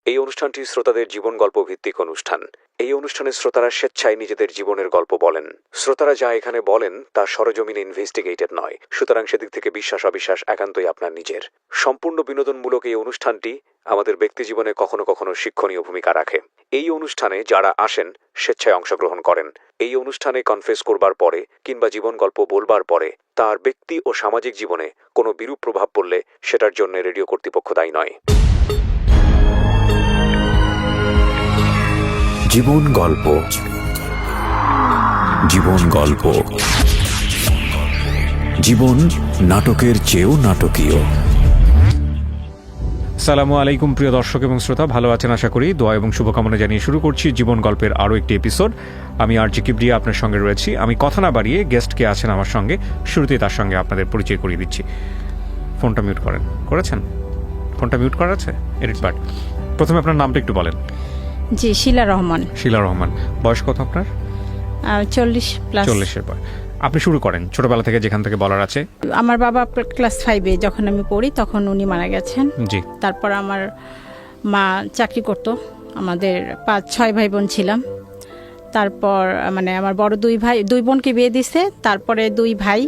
এই অনুষ্ঠানটি শ্রোতাদের জীবন গল্প ভিত্তিক অনুষ্ঠান। এই অনুষ্ঠানে শ্রোতারা স্বেচ্ছায় নিজেদের জীবনের গল্প বলেন। শ্রোতারা যা এখানে বলেন তা সরজমিনে ইনভেস্টিগেটেড নয়, সুতরাং সেদিক থেকে বিশ্বাস অবিশ্বাস একান্তই আপনার নিজের। সম্পূর্ণ বিনোদনমূলক এই অনুষ্ঠানটি আমাদের ব্যক্তিজীবনে কখনো কখনো শিক্ষণীয় ভূমিকা রাখে। এই অনুষ্ঠানে যারা আসেন স্বেচ্ছায় অংশগ্রহণ করেন। এই অনুষ্ঠানে কনফেস করবার পরে কিংবা জীবন গল্প বলবার পরে তার ব্যক্তি ও সামাজিক জীবনে কোনো বিরূপ প্রভাব পড়লে সেটার জন্য রেডিও কর্তৃপক্ষ দায়ী নয়। জীবন গল্প, জীবন গল্প, জীবন নাটকের চেয়েও নাটকীয়। সালামু আলাইকুম প্রিয় দর্শক এবং শ্রোতা, ভালো আছেন আশা করি। দোয়া এবং শুভকামনা জানিয়ে শুরু করছি জীবন গল্পের আরও একটি এপিসোড। আমি আরজি কিবরিয়া আপনার সঙ্গে রয়েছি। আমি কথা না বাড়িয়ে গেস্ট কে আছেন আমার সঙ্গে, শুরুতেই তার সঙ্গে আপনাদের পরিচয় করিয়ে দিচ্ছি। ফোনটা মিউট করেছেন? ফোনটা মিউট করা আছে? Edit but. প্রথমে আপনার নামটা একটু বলেন। জি, শিলা রহমান। শিলা রহমান। বয়স কত আপনার? 40+। 40-এর পর আপনি শুরু করেন ছোটবেলা থেকে, যেখান থেকে বলার আছে। আমার বাবা ক্লাস 5-এ যখন আমি পড়ি তখন উনি মারা গেছেন। জি। তারপর আমার মা চাকরি করত। আমাদের 5-6 ভাই বোন ছিলাম। তারপর মানে আমার বড় দুই বোনকে বিয়ে দিছে, তারপরে 2 ভাই,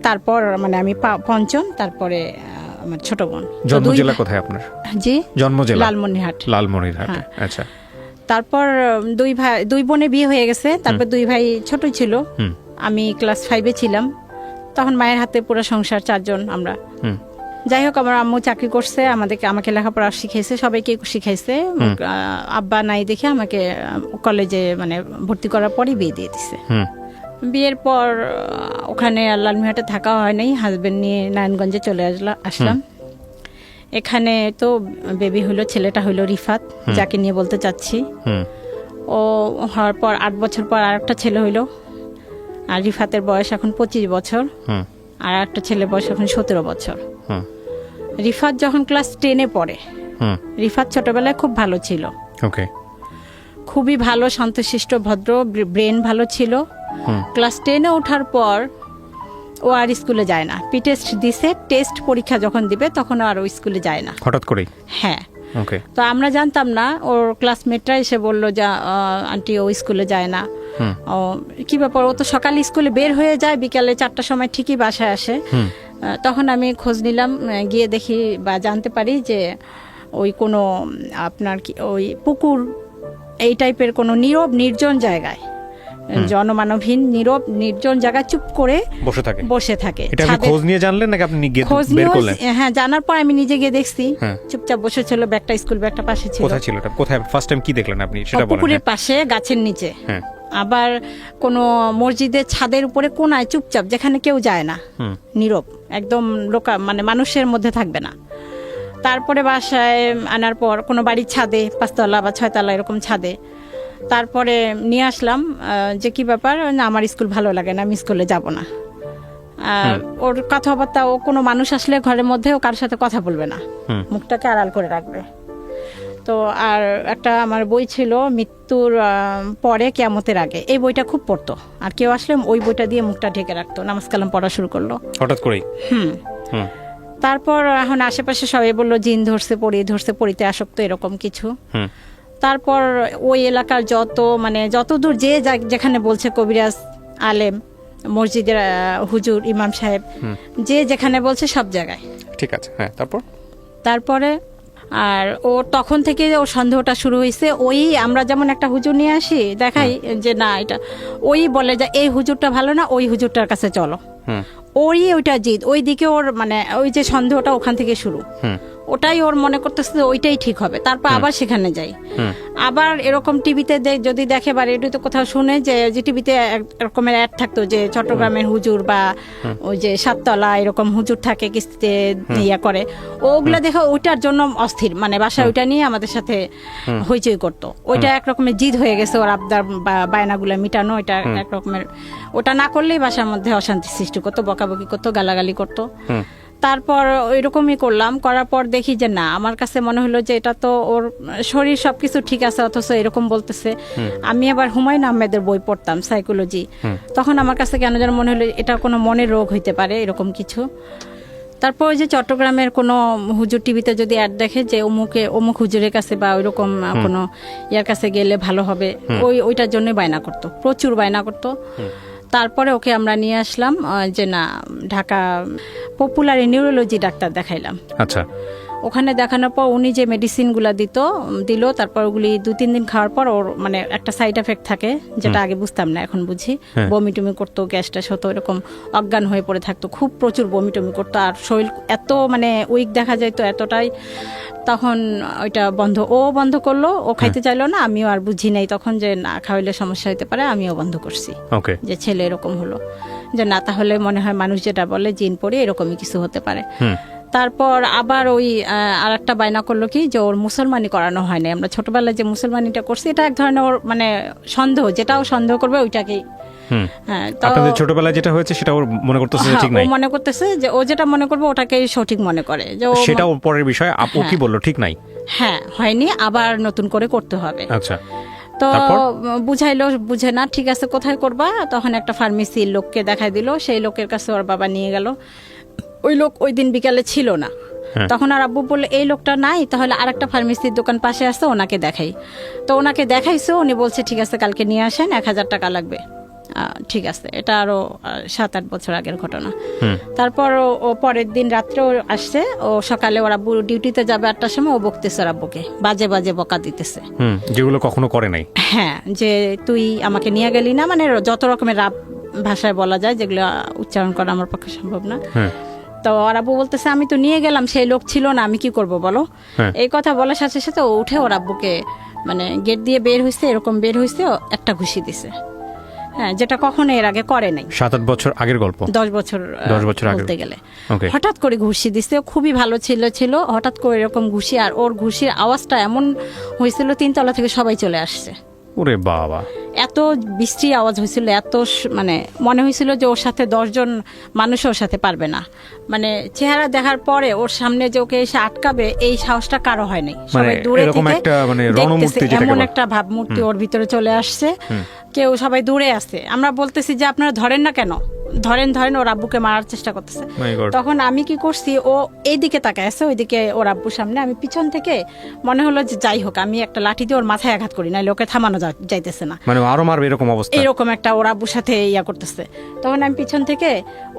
তারপর মানে আমি পঞ্চম, তারপরে আমার ছোট বোন। জন্ম জেলা কোথায় আপনার? জি, জন্ম জেলা লালমনিরহাট। হ্যাঁ। আচ্ছা। তারপর 2 বোনে বিয়ে হয়ে গেছে। তারপর 2 ভাই ছোট ছিল। আমি ক্লাস 5-এ ছিলাম। তখন মায়ের হাতে পুরো সংসার, 4 জন আমরা। যাই হোক, আমার আম্মু চাকরি করছে, আমাকে লেখাপড়া শিখাইছে, সবাইকে শিখাইছে। আব্বা নাই দেখে আমাকে কলেজে মানে ভর্তি করার পরই বিয়ে দিয়ে দিছে। বিয়ের পর ওখানে লালমিহাটে থাকা হয় নাই, হাজবেন্ড নিয়ে নারায়ণগঞ্জে চলে আসলাম। এখানে তো বেবি হলো, ছেলেটা হলো রিফাত, যাকে নিয়ে বলতে চাচ্ছি। ও হওয়ার পর 8 বছর পর আর একটা ছেলে হইলো। আর রিফাতের বয়স এখন 25 বছর, আর একটা ছেলে বয়স এখন 17 বছর। রিফাত যখন ক্লাস 10-এ পড়ে, রিফাত ছোটবেলায় খুব ভালো ছিল। ওকে। খুবই ভালো, শান্তশিষ্ট, ভদ্র, ব্রেন ভালো ছিল। ক্লাস 10-এ ওঠার পর ও আর স্কুলে যায় না। টেস্ট দিছে, টেস্ট পরীক্ষা যখন দিবে তখন আর ও স্কুলে যায় না হঠাৎ করেই। হ্যাঁ। ওকে। তো আমরা জানতাম না। ওর ক্লাসমেটরা এসে বলল যে আন্টি ও স্কুলে যায় না। ও কি ব্যাপার, ও তো সকালে স্কুলে বের হয়ে যায়, বিকালে 4টার সময় ঠিকই বাসায় আসে। তখন আমি খোঁজ নিলাম, গিয়ে দেখি বা জানতে পারি যে ওই কোনো আপনার কি ওই পুকুর এই টাইপের কোনো নীরব নির্জন জায়গায়, জনমানবহীন নীরব নির্জন জায়গায় চুপ করে বসে থাকে। এটা আপনি খোঁজ নিয়ে জানলেন নাকি আপনি গিয়ে বের করলেন? হ্যাঁ, জানার পর আমি নিজে গিয়ে দেখছি, চুপচাপ বসে ছিল, ব্যাগটা স্কুল ব্যাগটা পাশে ছিল। কোথায় ছিল এটা? কোথায় ফার্স্ট টাইম কি দেখলেন আপনি সেটা বলেন। পুকুরের পাশে, গাছের নিচে। আবার কোনো মসজিদের ছাদের উপরে কোনায় চুপচাপ, যেখানে কেউ যায় না, নীরব একদম, মানে মানুষের মধ্যে থাকবে না। তারপরে বাসায় আনার পর কোনো বাড়ির ছাদে, 5তলা বা 6তলা এরকম ছাদে, তারপরে নিয়ে আসলাম যে কি ব্যাপার, না আমার স্কুল ভালো লাগে না, আমি স্কুলে যাব না। ওর কথাবার্তা, ও কোনো মানুষ আসলে ঘরের মধ্যে ও কারোর সাথে কথা বলবে না, মুখটাকে আড়াল করে রাখবে। তো আর একটা আমার বই ছিল, মৃত্যুর পরে কিয়ামতের আগে, এই বইটা খুব পড়তো। আর কেউ আসলে ওই বইটা দিয়ে মুখটা ঢেকে রাখতো। নামাজ কালাম পড়া শুরু করলো হঠাৎ করেই। তারপর এখন আশেপাশে সবাই বললো জিন ধরছে, পড়িতে আসক্ত, এরকম কিছু। তারপর ওই এলাকার যত দূর যেখানে বলছে, কবিরাজ, আলেম, মসজিদের হুজুর, ইমাম সাহেব, যে যেখানে বলছে সব জায়গায়। ঠিক আছে। হ্যাঁ। তারপরে আর ও তখন থেকে ওর সন্দেহটা শুরু হয়েছে। ওই আমরা যেমন একটা হুজুর নিয়ে আসি, দেখাই যে না এটা, ওই বলে যে এই হুজুরটা ভালো না, ওই হুজুরটার কাছে চলো। ওইটা জিদ, ওই দিকে ওর মানে ওই যে সন্দেহটা ওখান থেকে শুরু। ওটাই ওর মনে করতেছে যে ওইটাই ঠিক হবে। তারপর আবার সেখানে যাই। আবার এরকম টিভিতে যদি দেখে বা রেডিওতে কোথাও শুনে যে টিভিতে এরকমের অ্যাড থাকতো যে চট্টগ্রামের হুজুর বা ওই যে 7তলা এরকম হুজুর থাকে, কিস্তিতে ইয়া করে, ওগুলা দেখে ওইটার জন্য অস্থির, মানে বাসায় ওইটা নিয়ে আমাদের সাথে হইচই করতো। ওইটা একরকমের জিদ হয়ে গেছে ওর, আবদার বা বায়নাগুলা মিটানো। ওইটা একরকমের, ওটা না করলেই বাসার মধ্যে অশান্তি সৃষ্টি করতো, বকাবকি করতো, গালাগালি করতো। তারপর ওইরকমই করার পর দেখি যে না, আমার কাছে মনে হলো যে এটা তো ওর শরীর সবকিছু ঠিক আছে, অথচ এরকম বলতেছে। আমি আবার হুমায়ুন আহমেদের বই পড়তাম, সাইকোলজি। তখন আমার কাছে কেন যেন মনে হলো এটা কোনো মনের রোগ হইতে পারে, এরকম কিছু। তারপর ওই যে চট্টগ্রামের কোনো হুজুর টিভিতে যদি অ্যাড দেখে যে অমুক হুজুরের কাছে বা ওইরকম কোনো ইয়ার কাছে গেলে ভালো হবে, ওইটার জন্যই বায়না করতো, প্রচুর বায়না করতো। তারপরে ওকে আমরা নিয়ে আসলাম যে না, ঢাকা পপুলার নিউরোলজি ডাক্তার দেখাইলাম। আচ্ছা। ওখানে দেখানোর পর উনি যে মেডিসিনগুলো দিল, তারপর ওগুলি 2-3 দিন খাওয়ার পর ওর মানে একটা সাইড এফেক্ট থাকে, যেটা আগে বুঝতাম না, এখন বুঝি। বমি টমি করতো, গ্যাস ট্যাস হতো, এরকম অজ্ঞান হয়ে পড়ে থাকতো, খুব প্রচুর বমি টমি করতো, আর শরীর এত মানে উইক দেখা যাইতো এতটাই। তখন ওইটা বন্ধ করলো, ও খাইতে চাইলো না, আমিও আর বুঝি নাই তখন যে না খাওয়াইলে সমস্যা হতে পারে, আমিও বন্ধ করছি। যে ছেলে এরকম হলো, যে না তাহলে মনে হয় মানুষ যেটা বলে জিন পড়ে এরকমই কিছু হতে পারে। তারপর আবার ওই আর একটা বায়না করলো কি যে ওর মুসলমানি করানো হয় না। আমরা ছোটবেলায় যে মুসলমানিটা করছি, এটা এক ধরনের ওর মানে সন্দেহ, যেটাও সন্দেহ করবে ওইটাকেই। হ্যাঁ, আপনাদের ছোটবেলায় যেটা হয়েছে সেটা ওর মনে করতেছে যে ঠিক নাই, ও মনে করতেছে যে ও যেটা মনে করবে ওটাকেই সঠিক মনে করে, যে সেটা ওর পরের বিষয়। আপু কি বললো ঠিক নাই? হ্যাঁ, হয়নি, আবার নতুন করে করতে হবে। আচ্ছা। তো বুঝাইলো, বুঝে না, ঠিক আছে কোথায় করবা? তখন একটা ফার্মেসির লোককে দেখাই দিল, সেই লোকের কাছে ওর বাবা নিয়ে গেল। ওই লোক ওই দিন বিকালে ছিল না। তখন আর আব্বু বললো এই লোকটা নাই, তাহলে আরেকটা ফার্মেসির দোকান পাশে আসছে, ওনাকে দেখাই। তো ওনাকে দেখাইছে, উনি বলছে ঠিক আছে কালকে নিয়ে আসেন, 1000 টাকা লাগবে। ঠিক আছে, এটা আরো 7-8 বছর আগের ঘটনা। তারপর ও পরের দিন রাত্রে ও আসছে, ও সকালে ওর আব্বু ডিউটিতে যাবে 8টার সময়, ও বকতেছে ওর আব্বুকে, বাজে বাজে বকা দিতেছে, যেগুলো কখনো করে নাই। হ্যাঁ, যে তুই আমাকে নিয়ে গেলি না, মানে যত রকমের রাব ভাষায় বলা যায়, যেগুলো উচ্চারণ করা আমার পক্ষে সম্ভব না। তো ওর আব্বু বলতেছে আমি তো নিয়ে গেলাম, সেই লোক ছিল না, আমি কি করব বলো। এই কথা বলার সাথে সাথে ও উঠে ওর আব্বুকে মানে গেট দিয়ে বের হইছে, এরকম বের হইছে, একটা ঘুষি দিছে। হ্যাঁ, যেটা কখনো এর আগে করে নাই। 7-8 বছর আগের গল্প, 10 বছর বলতে গেলে। হঠাৎ করে ঘুষি দিছে, খুবই ভালো ছিল, হঠাৎ করে এরকম ঘুষি, আর ওর ঘুষির আওয়াজটা এমন হয়েছিল 3 তলা থেকে সবাই চলে আসছে। ওরে বাবা, এত বৃষ্টি আওয়াজ হয়েছিল, এত মানে মনে হয়েছিল যে ওর সাথে 10 জন মানুষ ওর সাথে পারবে না। মানে চেহারা দেখার পরে ওর সামনে যে ওকে এসে আটকাবে, এই সাহসটা কারো হয়নি। সবাই দূরে থেকে দেখতেছে, এমন একটা ভাবমূর্তি ওর ভিতরে চলে আসছে। কেউ সবাই দূরে আছে, আমরা বলতেছি যে আপনারা ধরেন না কেন, ধরেন, ওর আব্বুকে মারার চেষ্টা করতেছে। তখন আমি কি করছি, ও এইদিকে তাকায় আছে, ওইদিকে ওর আব্বুর সামনে, আমি পিছন থেকে মনে হলো যে যাই হোক আমি একটা লাঠি দিয়ে ওর মাথায় আঘাত করি, নাহলে ওকে থামানো যাইতেছে না, মানে আরো মারবে এরকম অবস্থা, এরকম একটা ওর আব্বুর সাথে ইয়া করতেছে। তখন আমি পিছন থেকে,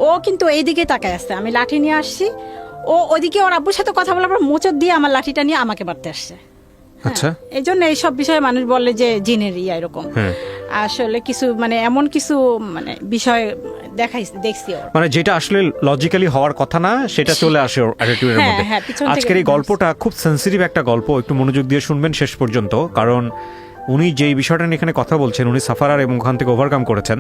ও কিন্তু এইদিকে তাকায় আছে, আমি লাঠি নিয়ে আসছি, ও ওইদিকে ওর আব্বুর সাথে কথা বলার পর মোচড় দিয়ে আমার লাঠিটা নিয়ে আমাকে মারতে আসছে। আচ্ছা, এই জন্য এইসব বিষয়ে মানুষ বলে যে জিনের ইয়া এরকম। আসলে কিছু মানে এমন কিছু মানে বিষয় দেখছি, মানে যেটা আসলে লজিক্যালি হওয়ার কথা না, সেটা চলে আসে ওর অ্যাটিটিউডের মধ্যে। আজকের এই গল্পটা খুব সেনসিটিভ একটা গল্প, একটু মনোযোগ দিয়ে শুনবেন শেষ পর্যন্ত, কারণ উনি যেই বিষয়টা নিয়ে এখানে কথা বলছেন, উনি সাফারার এবং ওখান থেকে ওভারকাম করেছেন।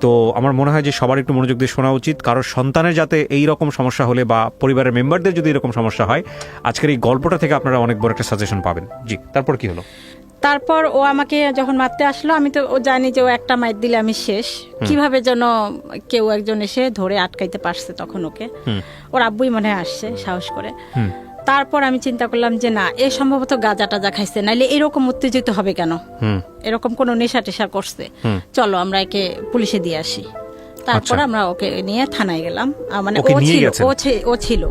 তো আমার মনে হয় যে সবার একটু মনোযোগ দিয়ে শোনা উচিত, কারণ সন্তানের যাতে এই রকম সমস্যা হলে বা পরিবারের মেম্বারদের যদি এরকম সমস্যা হয়, আজকের এই গল্পটা থেকে আপনারা অনেক বড় একটা সাজেশন পাবেন। জি, তারপর কি হলো? তারপর ও আমাকে যখন মারতে আসলো, আমি তো ও জানি যে ও একটা মাইর দিলে আমি শেষ, কিভাবে যেন কেউ একজন এসে ধরে আটকাইতে পারছে তখন ওকে, ওর আব্বুই মনে হয় আসছে সাহস করে। তারপর আমি চিন্তা করলাম যে না, এ সম্ভবত গাঁজা টাজা খাইছে, নাইলে এরকম উত্তেজিত হবে কেন, এরকম কোনো নেশা টেশা করছে, চলো আমরা একে পুলিশে দিয়ে আসি। তারপর আমরা ওকে নিয়ে থানায় গেলাম, মানে ও ছিল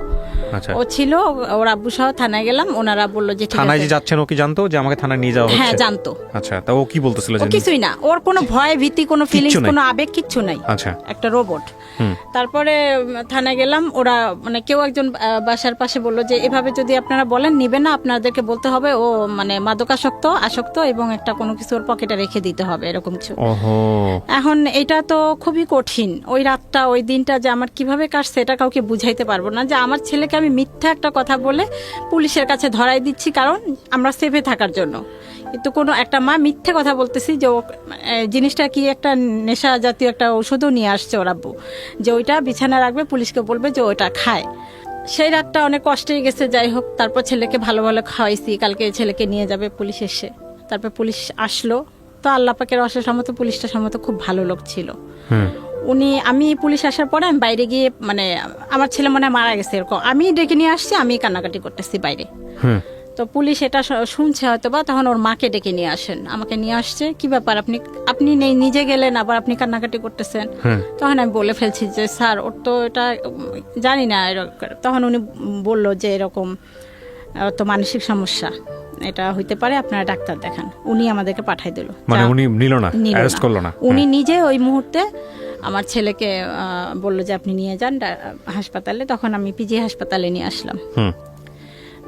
ও ছিল ওর আব্বু সহ থানায় গেলাম। ওনারা বললো যে থানায় যে যাচ্ছেন, ও কি জানতো যে আমাকে থানায় নিয়ে যাওয়া হচ্ছে? হ্যাঁ, জানতো। আচ্ছা, তা ও কি বলতেছিল? ও কিছুই না, ওর কোনো ভয় ভীতি, কোনো ফিলিংস, কোনো আবেগ কিচ্ছু নাই। আচ্ছা, একটা রোবট। তারপরে থানায় গেলাম, ওরা মানে কেউ একজন বাসার পাশে বললো যে এভাবে যদি আপনারা বলেন নিবে না, আপনাদেরকে বলতে হবে ও মানে আসক্ত এবং একটা কোনো কিছু ওর পকেটে রেখে দিতে হবে, এরকম কিছু। এখন এটা তো খুবই কঠিন। ওই রাতটা, ওই দিনটা যে আমার কিভাবে কাটছে এটা কাউকে বুঝাইতে পারবো না, যে আমার ছেলেকে আমি মিথ্যা একটা কথা বলে পুলিশের কাছে ধরাই দিচ্ছি, কারণ আমরা সেফে থাকার জন্য। কিন্তু কোনো একটা মা মিথ্যে কথা বলতেছি যে জিনিসটা কি একটা নেশা জাতীয় একটা ওষুধও নিয়ে আসছে ওর আব্বু, যে ওইটা বিছানা রাখবে, পুলিশকে বলবে যে ওইটা খায়। সেই রাতটা অনেক কষ্টেই গেছে। যাই হোক, তারপর ছেলেকে ভালো ভালো খাওয়াইছি, কালকে ছেলেকে নিয়ে যাবে পুলিশ এসে। তারপর পুলিশ আসলো, তো আল্লাহ পাকের অশেষ রহমত, পুলিশটা সম্মত খুব ভালো লোক ছিল। আমি পুলিশ আসার পরে আমি বাইরে গিয়ে, মানে আমার ছেলে মনে হয় মারা গেছে এরকম, আমি ডেকে নিয়ে আসছি, আমি কান্নাকাটি করতেছি বাইরে। তো তো পুলিশ এটা শুনছে হয়তো বা, তখন ওর মাকে ডেকে নিয়ে আসেন, আমাকে নিয়ে আসছে, কি ব্যাপার আপনি আপনি নিজে গেলেন আবার আপনি কান্নাকাটি করতেছেন। তখন আমি বলে ফেলছি যে স্যার ওর তো এটা জানি না তখন উনি বলল যে এরকম ওর তো মানসিক সমস্যা, এটা হইতে পারে, আপনারা ডাক্তার দেখান। উনি আমাদেরকে পাঠাই দিল, মানে উনি নিল না, অ্যারেস্ট করলো না। উনি নিজে ওই মুহূর্তে আমার ছেলেকে বললো যে আপনি নিয়ে যান হাসপাতালে। তখন আমি পিজি হাসপাতালে নিয়ে আসলাম।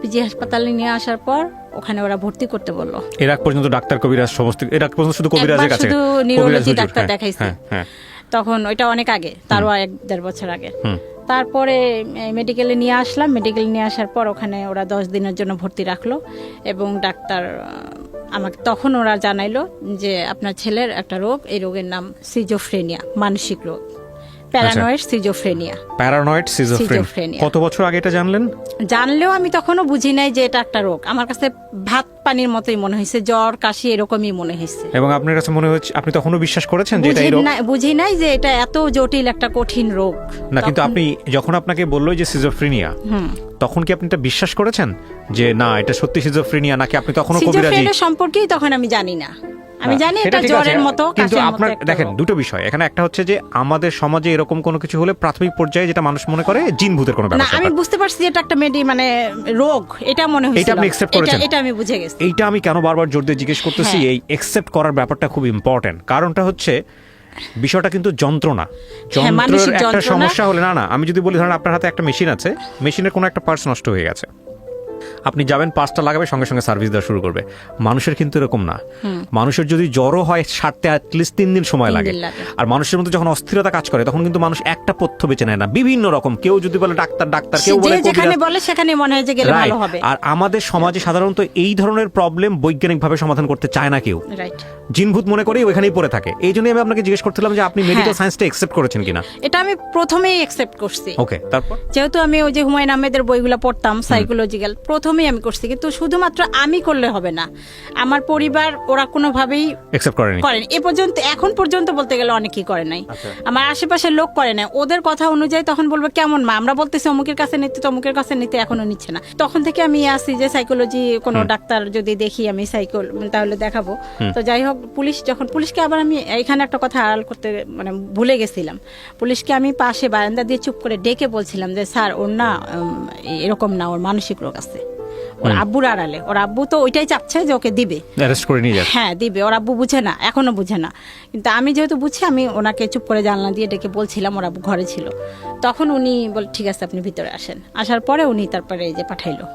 পিজি হাসপাতালে নিয়ে আসার পর ওখানে ওরা ভর্তি করতে বললো। এর আগ পর্যন্ত ডাক্তার কবিরাজ সমস্ত, এর আগ পর্যন্ত শুধু কবিরাজের কাছে, শুধু নিউরোলজি ডাক্তার দেখাইছে। হ্যাঁ, তখন ওইটা অনেক আগে, তারও 1-1.5 বছর আগে। তারপরে মেডিকেলে নিয়ে আসলাম। মেডিকেলে নিয়ে আসার পর ওখানে ওরা 10 দিনের জন্য ভর্তি রাখলো এবং ডাক্তার আমাকে তখন ওরা জানাইলো যে আপনার ছেলের একটা রোগ, এই রোগের নাম সিজোফ্রেনিয়া, মানসিক রোগ, প্যারানয়েড সিজোফ্রেনিয়া। Paranoid schizophrenia. কত বছর আগে এটা জানলেন? জানলেও আমি তখনও বুঝি নাই যে এটা একটা রোগ। আমার কাছে ভাত পানির মতোই মনে হয়েছে, জ্বর কাশি এরকমই মনে হয়েছে। এবং আপনার কাছে মনে হচ্ছে, আপনি তখনও বিশ্বাস করেছেন যে এটা এই রোগ? বুঝি নাই যে এটা এত জটিল একটা কঠিন রোগ না, কিন্তু আপনি যখন আপনাকে বললো যে সিজোফ্রেনিয়া, তখন কি আপনি এটা বিশ্বাস করেছেন যে না এটা সত্যি সিজোফ্রেনিয়া, নাকি আপনি তখনও কবিরাজি? সিজোফ্রেনিয়া সম্পর্কেই তখন আমি জানি না। আমি জানি এটা জ্বরের মতো, কিন্তু আপনার দেখেন দুটো বিষয় এখানে। একটা হচ্ছে যে আমাদের সমাজে এরকম কোনো কিছু হলে প্রাথমিক পর্যায়ে যেটা মানুষ মনে করে জিন ভূতের কোনো ব্যাপার। না, আমি বুঝতে পারছি এটা একটা মানে রোগ, এটা মনে হয়েছিল। এটা আপনি অ্যাকসেপ্ট করেছেন? এটা আমি বুঝে গেছি। এইটা আমি কেন বারবার জোর দিয়ে জিজ্ঞেস করতেছি, এই অ্যাকসেপ্ট করার ব্যাপারটা খুব ইম্পর্টেন্ট। কারণটা হচ্ছে বিষয়টা কিন্তু যন্ত্রণা, যন্ত্রের একটা সমস্যা হলে, না আমি যদি বলি ধরেন আপনার হাতে একটা মেশিন আছে, মেশিনের কোনো একটা পার্টস নষ্ট হয়ে গেছে, আপনি যাবেন পাঁচটা লাগাবে, সঙ্গে সঙ্গে সার্ভিস দেওয়া শুরু করবে। মানুষের কিন্তু এরকম না। মানুষের যদি জ্বরও হয় সারতে অ্যাটলিস্ট 3 দিন সময় লাগে। আর মানুষের মধ্যে যখন অস্থিরতা কাজ করে তখন কিন্তু মানুষ একটা পথ্য বেছে নেয় না, বিভিন্ন রকম। কেউ যদি বলে ডাক্তার, কেউ বলে যেখানে বলে সেখানে মনে হয় যে গেলে ভালো হবে। আর আমাদের সমাজে সাধারণত এই ধরনের প্রবলেম বৈজ্ঞানিকভাবে সমাধান করতে চায় না কেউ, জিনভূত মনে করেই ওইখানেই পড়ে থাকে। এই জন্যই আমি আপনাকে জিজ্ঞেস করছিলাম যে আপনি মেডিকেল সায়েন্সটা অ্যাকসেপ্ট করেছেন কিনা। এটা আমি প্রথমেই অ্যাকসেপ্ট করছি। ওকে, তারপর যেহেতু আমি ওই যে হুমায়ুন আহমেদের বইগুলো পড়তাম সাইকোলজিক্যাল, প্রথমেই আমি করছি। কিন্তু শুধুমাত্র আমি করলে হবে না, আমার পরিবার ওরা কোনোভাবেই অ্যাকসেপ্ট করেনি। এ পর্যন্ত, এখন পর্যন্ত বলতে গেলে অনেকেই করে নাই। আমার আশেপাশের লোক করে নাই। ওদের কথা অনুযায়ী তখন বলবে কেমন মা, আমরা বলতেছি অমুকের কাছে নিতে, তমুকের কাছে নিতে, এখনো নিচ্ছে না। তখন থেকে আমি আসি যে সাইকোলজি কোনো ডাক্তার যদি দেখি আমি তাহলে দেখাবো। তো যাই হোক, পুলিশকে আবার আমি এখানে একটা কথা আড়াল করতে মানে ভুলে গেছিলাম। পুলিশকে আমি পাশে বারান্দা দিয়ে চুপ করে ডেকে বলছিলাম যে স্যার ওর না এরকম না, ওর মানসিক রোগ আছে। ওর আব্বুর আড়ালে, ওর আব্বু তো ওইটাই চাচ্ছে যে ওকে দিবে, অ্যারেস্ট করে নিয়ে যাবে। হ্যাঁ দিবে, ওর আব্বু বুঝে না, এখনো বুঝে না। কিন্তু আমি যেহেতু বুঝছি, আমি ওনাকে চুপ করে জানলা দিয়ে ডেকে বলছিলাম, ওর আব্বু ঘরে ছিল। তখন উনি বল ঠিক আছে আপনি ভিতরে আসেন। আসার পরে উনি তারপরে এই যে পাঠাইলো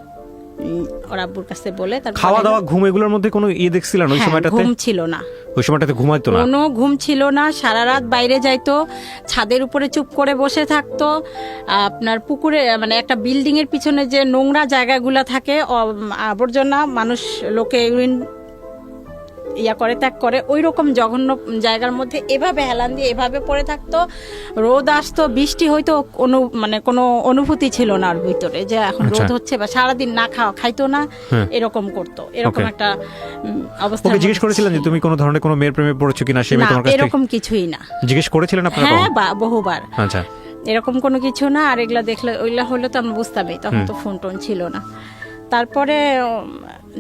ওর আব্বুর কাছে বলে। তারপর খাওয়া দাওয়া ঘুম এগুলোর মধ্যে কোনো দেখছিলেন ওই সময়টাতে? ঘুম ছিল না, ওই সময়টাতে ঘুমাইতো না, কোনো ঘুম ছিল না। সারা রাত বাইরে যাইতো, ছাদের উপরে চুপ করে বসে থাকতো। আপনার পুকুরে মানে একটা বিল্ডিং এর পিছনে যে নোংরা জায়গাগুলো থাকে, আবর্জনা, মানুষ লোকে ইউরিন করে ত্যাগ করে, ওই রকম জঘন্য জায়গার মধ্যে এভাবে হেলান দিয়ে এভাবে পড়ে থাকতো। রোদ আসতো, বৃষ্টি হয়তো মানে কোনো অনুভূতি ছিল না ওর ভিতরে যে এখন রোদ হচ্ছে, বা সারাদিন না খাইতো না, এরকম করতো। এরকম একটা অবস্থা। ওকে জিজ্ঞেস করেছিলেন যে তুমি কোনো ধরনের কোনো মেয়ের প্রেমে পড়েছো কিনা? সে মেয়ে তোমার কাছে এরকম কিছুই না। জিজ্ঞেস করেছিলেন আপনারা? হ্যাঁ, বহুবার। আচ্ছা, এরকম কোনো কিছু না। আর এগুলা দেখলে ওইগুলা হলে তো আমরা বুঝতামই, তখন তো ফোন টোন ছিল না। তারপরে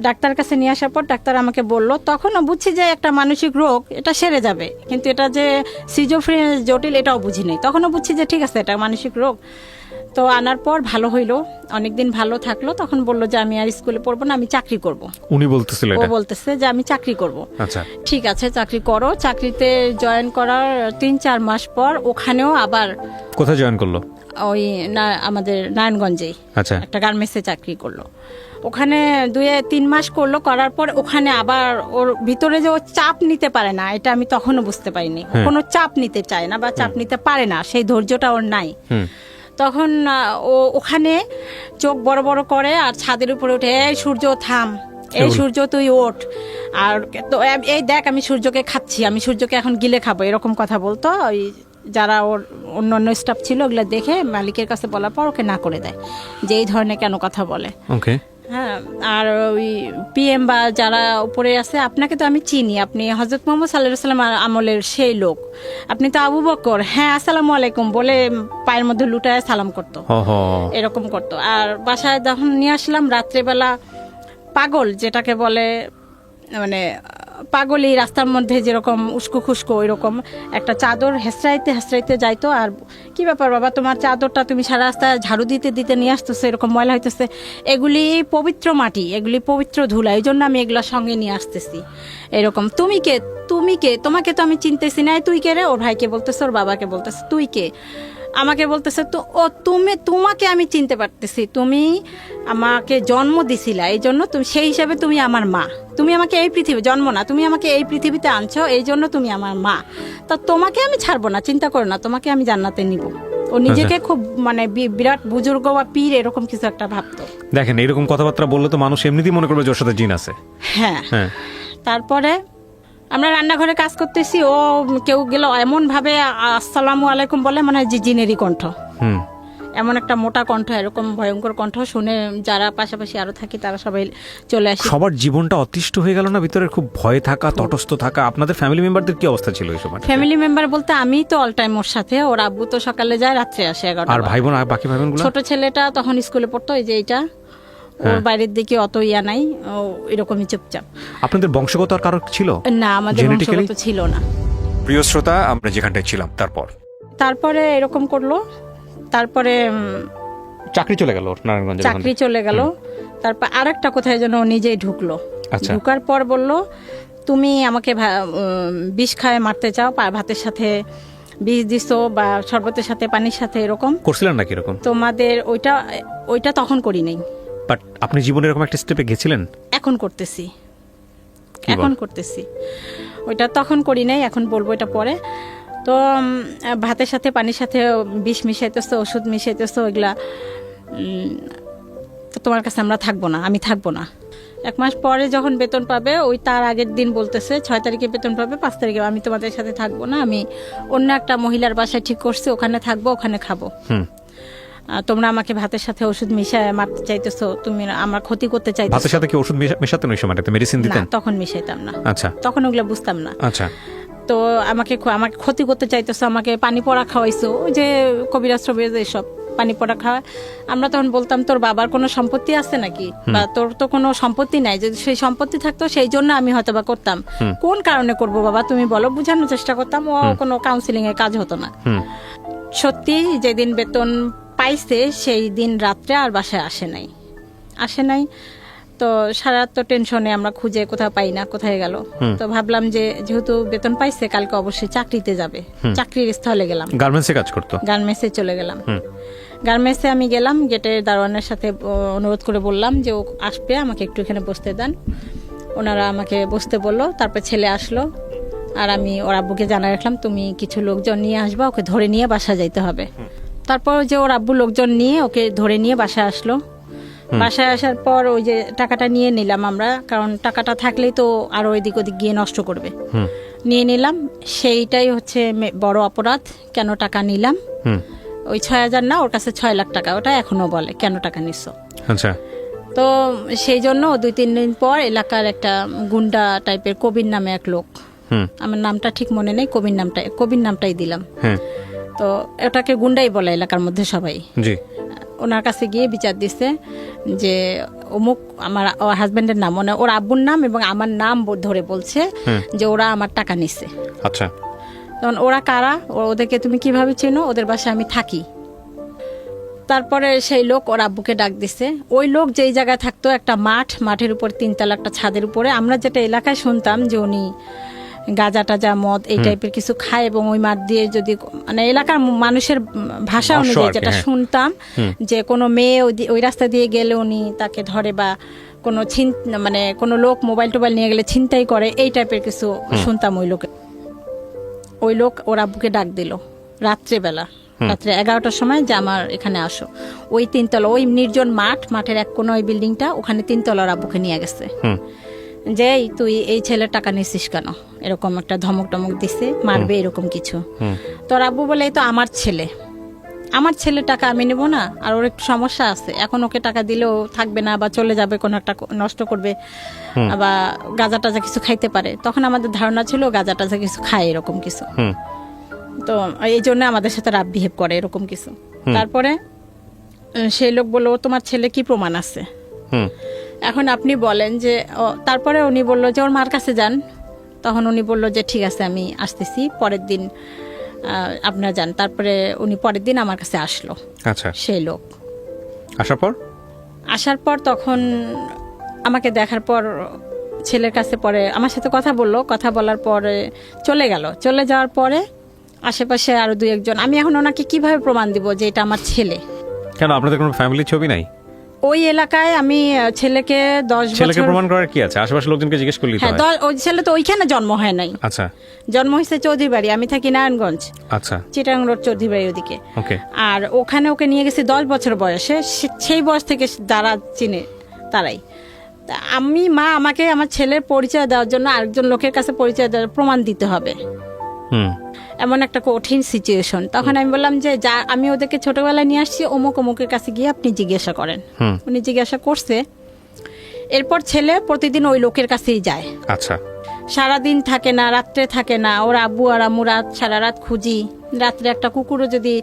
ডাক্তার কাছে নিয়ে আসার পর ডাক্তার আমাকে বলল, তখনও বুঝছি যে একটা মানসিক রোগ, এটা সেরে যাবে, কিন্তু এটা যে সিজোফ্রেনিয়া জটিল এটাও বুঝি নাই। তখনও বুঝছি যে ঠিক আছে এটা মানসিক রোগ। তো আনার পর ভালো হইলো, অনেকদিন ভালো থাকলো। তখন বললো যে আমি আর স্কুলে পড়বো না, আমি চাকরি করব। উনি বলতেছিল, ও বলতেছে যে আমি চাকরি করব। আচ্ছা ঠিক আছে চাকরি করো। চাকরিতে জয়েন করার 3-4 মাস পর ওখানেও আবার। কোথায় জয়েন করলো? ওই আমাদের নারায়ণগঞ্জেই একটা গার্মেন্টসে চাকরি করলো। ওখানে 2-3 মাস করলো, করার পর ওখানে আবার ওর ভিতরে যে ও চাপ নিতে পারে না, এটা আমি তখনও বুঝতে পারিনি। কোনো চাপ নিতে চায় না বা চাপ নিতে পারে না, সেই ধৈর্যটা ওর নাই। তখন ও ওখানে চোখ বড় বড় করে আর ছাদের উপরে উঠে, এই সূর্য থাম, এই সূর্য তুই ওঠ, আর তো এই দেখ আমি সূর্যকে খাচ্ছি, আমি সূর্যকে এখন গিলে খাবো, এরকম কথা বলতো। ওই যারা ওর অন্যান্য স্টাফ ছিল ওগুলো দেখে মালিকের কাছে বলার পর ওকে না করে দেয় যে এই ধরনের কেন কথা বলে। ওকে। হ্যাঁ, আর ওই পিএম বা যারা উপরে আছে, আপনাকে তো আমি চিনি, আপনি হযরত মুহাম্মদ সাল্লাল্লাহু আলাইহি ওয়াসাল্লাম আমলের সেই লোক, আপনি তো আবু বকর, হ্যাঁ আসসালামু আলাইকুম বলে পায়ের মধ্যে লুটায় সালাম করতো, এরকম করতো। আর বাসায় যখন নিয়ে আসলাম রাত্রেবেলা পাগল যেটাকে বলে, মানে পাগলই রাস্তার মধ্যে যেরকম উস্কো খুস্কো ওই রকম একটা চাদর হেসড়াইতে হেসড়াইতে যাইতো। আর কি ব্যাপার বাবা, তোমার চাদরটা তুমি সারা রাস্তা ঝাড়ু দিতে দিতে নিয়ে আসতেছো, এরকম ময়লা হইতেছে। এগুলি পবিত্র মাটি, এগুলি পবিত্র ধুলা, এই জন্য আমি এগুলো সঙ্গে নিয়ে আসতেছি। এরকম তুমি কে, তুমি কে, তোমাকে তো আমি চিনতেছি না, তুই কে রে? ওর ভাইকে বলতেছে, ওর বাবাকে বলতেছে তুই কে, আমাকে বলতেছে তো ও তুমি, তোমাকে আমি চিনতে পারতেছি, তুমি আমাকে জন্ম দিছিলা, এই জন্য তুমি সেই হিসাবে তুমি আমার মা, তুমি আমাকে এই পৃথিবী জন্ম না, তুমি আমাকে এই পৃথিবীতে আনছো, এই জন্য তুমি আমার মা। তা তোমাকে আমি ছাড়বো না, চিন্তা করো না, তোমাকে আমি জান্নাতে নিব। ও নিজেকে খুব মানে বিরাট বুজুর্গ বা পীর এরকম কিছু একটা ভাবতো। দেখেন এরকম কথাবার্তা বললে তো মানুষ এমনিতেই মনে করবে যে ওর সাথে জিন আছে। হ্যাঁ, হ্যাঁ। তারপরে আমরা রান্নাঘরে কাজ করতেছি, ও কেউ গেল এমন ভাবে আসসালামু আলাইকুম বলে, মানে জিনেরই কণ্ঠ, হুম। এমন একটা মোটা কণ্ঠ, এরকম ভয়ঙ্কর কণ্ঠ শুনে যারা পাশাপাশি আরো থাকি তারা সবাই চলে আসে। সবার জীবনটা অতিষ্ঠ হয়ে গেল না ভিতরে, খুব ভয় থাকা, তটস্থ থাকা। আপনাদের ফ্যামিলি মেম্বারদের কি অবস্থা ছিল এই সময়? ফ্যামিলি মেম্বার বলতে আমি তো অল টাইম ওর সাথে, ওর আব্বু তো সকালে যায় রাত্রে আসে 11টা। আর ভাই বোন, আর বাকি ভাই বোনগুলো? ছোট ছেলেটা তখন স্কুলে পড়তো, এই যে এইটা, ওর বাইরের দিকে অত ইয়া নাই, ও এরকমই চুপচাপ। আপনাদের বংশগত আর কারো ছিল না, আমাদের Genetically? বংশগত ছিল না। প্রিয় শ্রোতা, আমরা যেখানটায় ছিলাম তারপরে এরকম করলো, তারপরে চাকরি চলে গেল নারায়ণগঞ্জে। চাকরি চলে গেল। তারপর আরেকটা কোথায় যেন ও নিজেই ঢুকলো। আচ্ছা। ঢুকার পর বলল, তুমি আমাকে বিষ খায় মারতে চাও, ভাতের সাথে বিষ দিছো বা শরবতের সাথে পানির সাথে এরকম করছিলেন নাকি এরকম? তোমাদের ওইটা তখন করি নাই। বাট আপনি জীবনে এরকম একটা স্টেপে গেছিলেন? এখন করতেছি, কি এখন বল? করতেছি। ওইটা তখন করি নাই, এখন বলবো এটা পরে। তো ভাতের সাথে পানির সাথে বিষ মিশাইতেছো, ওষুধ মিশাইতেছো, এগুলা তো তোমার কাছে আমরা থাকবো না, আমি থাকবো না। 1 মাস পরে যখন বেতন পাবে, ওই তার আগের দিন বলতেছে 6 তারিখে বেতন পাবে, 5 তারিখে আমি তোমাদের সাথে থাকবো না, আমি অন্য একটা মহিলার বাসায় ঠিক করছি, ওখানে থাকবো, ওখানে খাবো। তোমরা আমাকে ভাতের সাথে ওষুধ মিশায় মারতে চাইতেছো, তুমি আমার ক্ষতি করতে চাইতেছো। ভাতের সাথে কি ওষুধ মেশাতেন ওই সময়টাতে? মেডিসিন না, দিতেন? তখন মিশাইতাম না। আচ্ছা। তখন ওগুলো বুঝতাম না। আচ্ছা। তো আমাকে ক্ষতি করতে চাইতেছো, আমাকে পানি পড়া খাওয়াইছো, ওই যে কবিরাজ টবিরাজ এসব পানি পড়া খাওয়া। আমরা তখন বলতাম, তোর বাবার কোনো সম্পত্তি আছে নাকি, বা তোর তো কোনো সম্পত্তি নাই, যদি সেই সম্পত্তি থাকতো সেই জন্য আমি হয়তো বা করতাম, কোন কারণে করব বাবা তুমি বলো। বোঝানোর চেষ্টা করতাম, ও কোনো কাউন্সিলিং এর কাজ হতো না। সত্যি যেদিন বেতন পাইছে সেই দিন রাত্রে আর বাসায় আসে নাই। তো সারা রাত তো টেনশনে, আমরা খুঁজে কোথাও পাই না, কোথায় গেল। তো ভাবলাম যে যেহেতু বেতন পাইছে, কালকে অবশ্যই চাকরিতে যাবে, চাকরির স্থলে গেলাম। গার্মেন্টসে কাজ করতো? গার্মেন্টসে চলে গেলাম। গার্মেন্টসে আমি গেলাম, গেটের দারোয়ানের সাথে অনুরোধ করে বললাম যে ও আসবে, আমাকে একটু এখানে বসতে দেন। ওনারা আমাকে বসতে বললো। তারপর ছেলে আসলো, আর আমি ওর আব্বুকে জানা রাখলাম, তুমি কিছু লোকজন নিয়ে আসবা, ওকে ধরে নিয়ে বাসা যাইতে হবে। তারপর যে ওর আব্বু লোকজন নিয়ে ওকে ধরে নিয়ে বাসায় আসলো। বাসায় আসার পর ওই যে টাকাটা নিয়ে নিলাম আমরা, কারণ টাকাটা থাকলেই তো আরো এদিক ওদিক গিয়ে নষ্ট করবে। নিয়ে নিলাম, সেইটাই হচ্ছে বড় অপরাধ। কেন টাকা নিলাম? ওই 6,000 না, ওর কাছে 6 লাখ টাকা, ওটা এখনো বলে কেন টাকা নিচ্ছ। আচ্ছা। তো সেই জন্য 2-3 দিন পর এলাকার একটা গুন্ডা টাইপের কবির নামে এক লোক, আমার নামটা ঠিক মনে নেই, কবির নামটাই দিলাম। তো ওটাকে গুন্ডাই বলে এলাকার মধ্যে সবাই। জি। ওনার কাছে গিয়ে বিচার দিচ্ছে যে অমুক, আমার হাজবেন্ডের নাম, মানে ওর আব্বুর নাম এবং আমার নাম ধরে বলছে যে ওরা আমার টাকা নিচ্ছে। আচ্ছা। তখন ওরা কারা, ওদেরকে তুমি কিভাবে চেনো? ওদের বাসায় আমি থাকি। তারপরে সেই লোক ওর আব্বুকে ডাক দিছে। ওই লোক যেই জায়গায় থাকতো, একটা মাঠের উপর 3 তলা একটা ছাদের উপরে, আমরা যেটা এলাকায় শুনতাম যে উনি গাঁজা টাজা মদ এই টাইপের কিছু খায়, এবং ওই মাঠ দিয়ে যদি মানে এলাকার মানুষের ভাষা অনুযায়ী যেটা শুনতাম যে কোনো মেয়ে ওই রাস্তা দিয়ে গেলে উনি তাকে ধরে, বা কোনো মানে কোনো লোক মোবাইল টোবাইল নিয়ে গেলে ছিনতাই করে, এই টাইপের কিছু শুনতাম। ওই লোক ওর আব্বুকে ডাক দিল রাত্রে 11টার সময় যে আমার এখানে আসো। ওই 3 তলা, ওই নির্জন মাঠের এক কোণ ওই বিল্ডিংটা, ওখানে 3 তলার আব্বুকে নিয়ে গেছে। যে তুই এই ছেলের টাকা নিছিস কেন, এরকম একটা ধমক টমক দিছে, মারবে এরকম কিছু। তোর আব্বু বলে, এই তো আমার ছেলে টাকা আমি নেবো না, আর ওর একটু সমস্যা আছে, এখন ওকে টাকা দিলেও থাকবে না, বা চলে যাবে, কোনো একটা নষ্ট করবে, বা গাঁজা টাজা কিছু খাইতে পারে। তখন আমাদের ধারণা ছিল গাঁজা টাজা কিছু খায় এরকম কিছু, তো এই জন্য আমাদের সাথে রাফ বিহেভ করে এরকম কিছু। তারপরে সেই লোক বললো, তোমার ছেলে কি প্রমাণ আছে? এখন আপনি বলেন যে তারপরে উনি বললো যে ওর মার কাছে যান। তখন উনি বললো যে ঠিক আছে আমি আসতেছি, পরের দিন আপনারা যান। তারপরে উনি পরের দিন আমার কাছে আসলো। আচ্ছা, সেই লোক আসার পর তখন আমাকে দেখার পর ছেলের কাছে পরে আমার সাথে কথা বললো। কথা বলার পরে চলে গেল। চলে যাওয়ার পরে আশেপাশে আরো 2-1 জন, আমি এখন ওনাকে কিভাবে প্রমাণ দিব যে এটা আমার ছেলে? কেন আপনাদের কোনো ফ্যামিলির ছবি নাই? ওই এলাকায় আমি ছেলেকে 10 ছেলেকে বছর, প্রমাণ করার কি আছে? আশেপাশের লোকজনকে জিজ্ঞেস করলেই তো হ্যাঁ হয়। ওই ছেলে তো ওইখানে জন্ম হয় নাই। আচ্ছা জন্ম হয়েছে চৌধুরী বাড়ি, আমি থাকি নারায়ণগঞ্জ, আচ্ছা, চিটাং রোড চৌধুরী বাড়ি ওদিকে। ওকে। আর ওখানে ওকে নিয়ে গেছি 10 বছর বয়সে। সেই বয়স থেকে যারা চিনে তারাই। তা আমি আমাকে আমার ছেলের পরিচয় দেওয়ার জন্য আরেকজন লোকের কাছে পরিচয় দেওয়ার প্রমাণ দিতে হবে, হুম, এমন একটা কঠিন সিচুয়েশন। তখন আমি বললাম যে যা আমি ওদেরকে ছোটবেলায় নিয়ে আসছি, অমুকের কাছে গিয়ে আপনি জিজ্ঞাসা করেন। উনি জিজ্ঞাসা করছে। এরপর ছেলে প্রতিদিন ওই লোকের কাছেই যায়। আচ্ছা, সারাদিন থাকে না, রাত্রে থাকে না। ওর আব্বু আর আম্মু সারা রাত খুঁজি। রাত্রে একটা কুকুরও যদি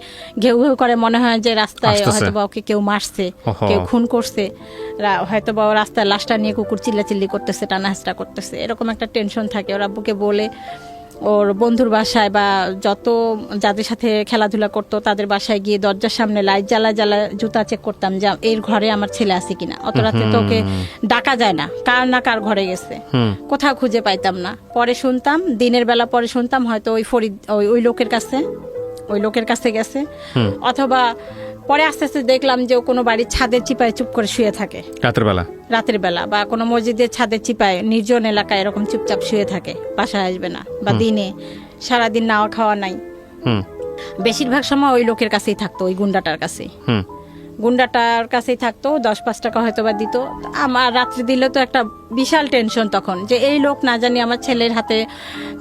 ঘেউ ঘেউ করে, মনে হয় যে রাস্তায় হয়তো বা ওকে কেউ মারছে, কেউ খুন করছে, হয়তো বা রাস্তায় লাশটা নিয়ে কুকুর চিল্লাচিল্লি করতেছে, টানাহাসটা করতেছে, এরকম একটা টেনশন থাকে। ওর আব্বুকে বলে ওর বন্ধুর বাসায় বা যাদের সাথে খেলাধুলা করতো তাদের বাসায় গিয়ে দরজার সামনে লাইট জ্বালা জুতা চেক করতাম যে এর ঘরে আমার ছেলে আছে কিনা। অত রাতে তো ওকে ডাকা যায় না, কার ঘরে গেছে, কোথাও খুঁজে পাইতাম না। পরে শুনতাম, দিনের বেলা পরে শুনতাম হয়তো ওই লোকের কাছে গেছে, অথবা পরে আস্তে আস্তে দেখলাম যে ও কোনো বাড়ির ছাদের চিপায় চুপ করে শুয়ে থাকে রাতের বেলা, বা কোনো মসজিদের ছাদের চিপায় নির্জন এলাকায় এরকম চুপচাপ শুয়ে থাকে, বাসায় আসবে না, বা দিনে সারাদিন নাওয়া খাওয়া নাই। বেশিরভাগ সময় ওই লোকের কাছেই থাকতো, ওই গুন্ডাটার কাছেই থাকতো। 10-5 টাকা হয়তো বা দিত। আমার রাত্রে দিলে তো একটা বিশাল টেনশন তখন, যে এই লোক না জানি আমার ছেলের হাতে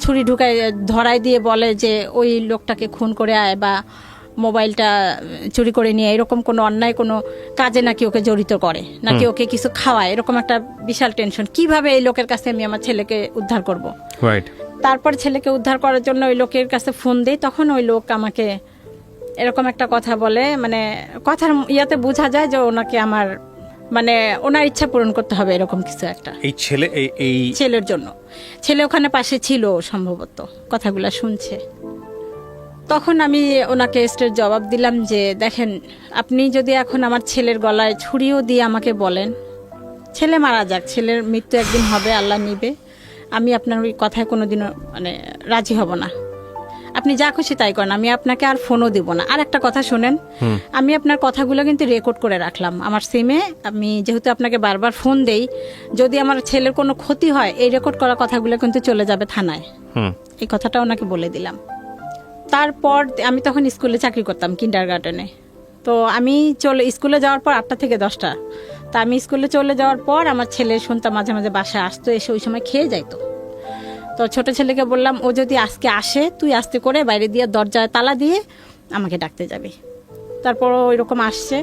ছুরি ঢুকায় ধরাই দিয়ে বলে যে ওই লোকটাকে খুন করে আয়, বা মোবাইলটা চুরি করে নিয়ে এরকম কোনো অন্যায় কোনো কাজে নাকি ওকে জড়িত করে, নাকি ওকে কিছু খাওয়ায়, এরকম একটা বিশাল টেনশন। কিভাবে এই লোকের কাছে আমি আমার ছেলেকে উদ্ধার করব। তারপর ছেলেকে উদ্ধার করার জন্য ওই লোকের কাছে ফোন দেই। তখন ওই লোক আমাকে এরকম একটা কথা বলে, মানে কথার ইয়াতে বোঝা যায় যে ওনাকে আমার মানে ওনার ইচ্ছা পূরণ করতে হবে, এরকম কিছু একটা। এই ছেলের জন্য ছেলে ওখানে পাশে ছিল সম্ভবত, কথাগুলা শুনছে। তখন আমি ওনাকে স্ট্রেট জবাব দিলাম যে দেখেন, আপনি যদি এখন আমার ছেলের গলায় ছুরিও দিয়ে আমাকে বলেন ছেলে মারা যাক, ছেলের মৃত্যু একদিন হবে, আল্লাহ নিবে, আমি আপনার ওই কথায় কোনোদিনও মানে রাজি হব না। আপনি যা খুশি তাই করেন, আমি আপনাকে আর ফোনও দিব না। আর একটা কথা শোনেন, আমি আপনার কথাগুলো কিন্তু রেকর্ড করে রাখলাম আমার সিমে। আমি যেহেতু আপনাকে বারবার ফোন দেই, যদি আমার ছেলের কোনো ক্ষতি হয়, এই রেকর্ড করা কথাগুলো কিন্তু চলে যাবে থানায়। এই কথাটা ওনাকে বলে দিলাম। তারপর আমি তখন স্কুলে চাকরি করতাম, কিন্ডারগার্টেনে। তো আমি স্কুলে যাওয়ার পর 8টা থেকে 10টা, তা আমি স্কুলে চলে যাওয়ার পর আমার ছেলে শুনতাম মাঝে মাঝে বাসায় আসতো, এসে ওই সময় খেয়ে যাইতো। তো ছোট ছেলেকে বললাম, ও যদি আজকে আসে তুই আস্তে করে বাইরে দিয়ে দরজায় তালা দিয়ে আমাকে ডাকতে যাবি। তারপর ওই রকম আসছে,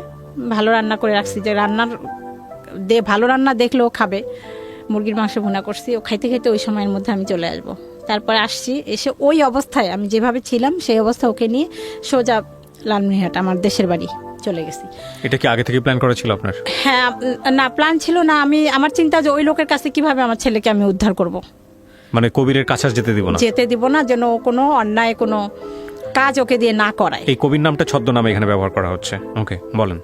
ভালো রান্না করে রাখছি, যে ভালো রান্না দেখলেও খাবে। মুরগির মাংস ভুনা করছি, ও খাইতে খাইতে ওই সময়ের মধ্যে আমি চলে আসবো। তারপরে আসছি, এসে ওই অবস্থায় আমি যেভাবে ছিলাম সেই অবস্থা ওকে নিয়ে সোজা লালমনিরহাট আমার দেশের বাড়ি চলে গেছি। এটা কি আগে থেকে প্ল্যান করা ছিল আপনার? হ্যাঁ, না প্ল্যান ছিল না। আমার চিন্তা যে ওই লোকের কাছে কিভাবে আমার ছেলেকে আমি উদ্ধার করব, মানে কবিরের কাছে যেতে দিব না, যেন কোনো অন্যায় কোনো কাজ ওকে দিয়ে না করায়। এই কবির নামটা ছদ্মনামে এখানে ব্যবহার করা হচ্ছে। ওকে, বলেন।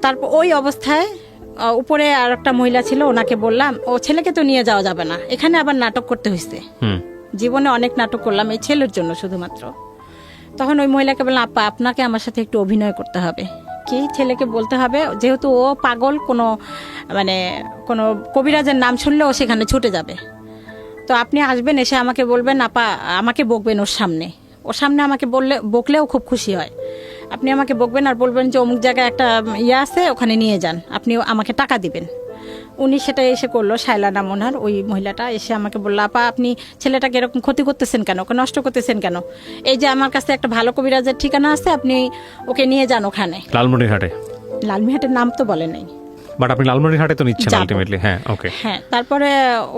তারপর ওই অবস্থায় উপরে আর একটা মহিলা ছিল, ওনাকে বললাম ও ছেলেকে তো নিয়ে যাওয়া যাবে না, এখানে আবার নাটক করতে হয়েছে। জীবনে অনেক নাটক করলাম এই ছেলের জন্য শুধুমাত্র। তখন ওই মহিলাকে বললাম, আপা আপনাকে আমার সাথে একটু অভিনয় করতে হবে। কি ছেলেকে বলতে হবে, যেহেতু ও পাগল, কোনো কবিরাজের নাম শুনলে ও সেখানে ছুটে যাবে। তো আপনি আসবেন, এসে আমাকে বলবেন, আপা আমাকে বকবেন ওর সামনে আমাকে বকলেও খুব খুশি হয়। আপনি আমাকে বকবেন আর বলবেন যে অমুক জায়গায় একটা ইয়ে আছে, ওখানে নিয়ে যান, আপনি আমাকে টাকা দিবেন। উনি সেটা এসে করলো, শায়লা নাম ওনার, ওই মহিলাটা এসে আমাকে বললো, আপা আপনি ছেলেটাকে এরকম ক্ষতি করতেছেন কেন, ওকে নষ্ট করতেছেন কেন? এই যে আমার কাছে একটা ভালো কবিরাজের ঠিকানা আছে, আপনি ওকে নিয়ে যান ওখানে। লালমনিরহাটের নাম তো বলে নাই, বাট আপনি লালমনিরহাটে তো নিচ্ছেন আলটিমেটলি। হ্যাঁ, ওকে। হ্যাঁ, তারপরে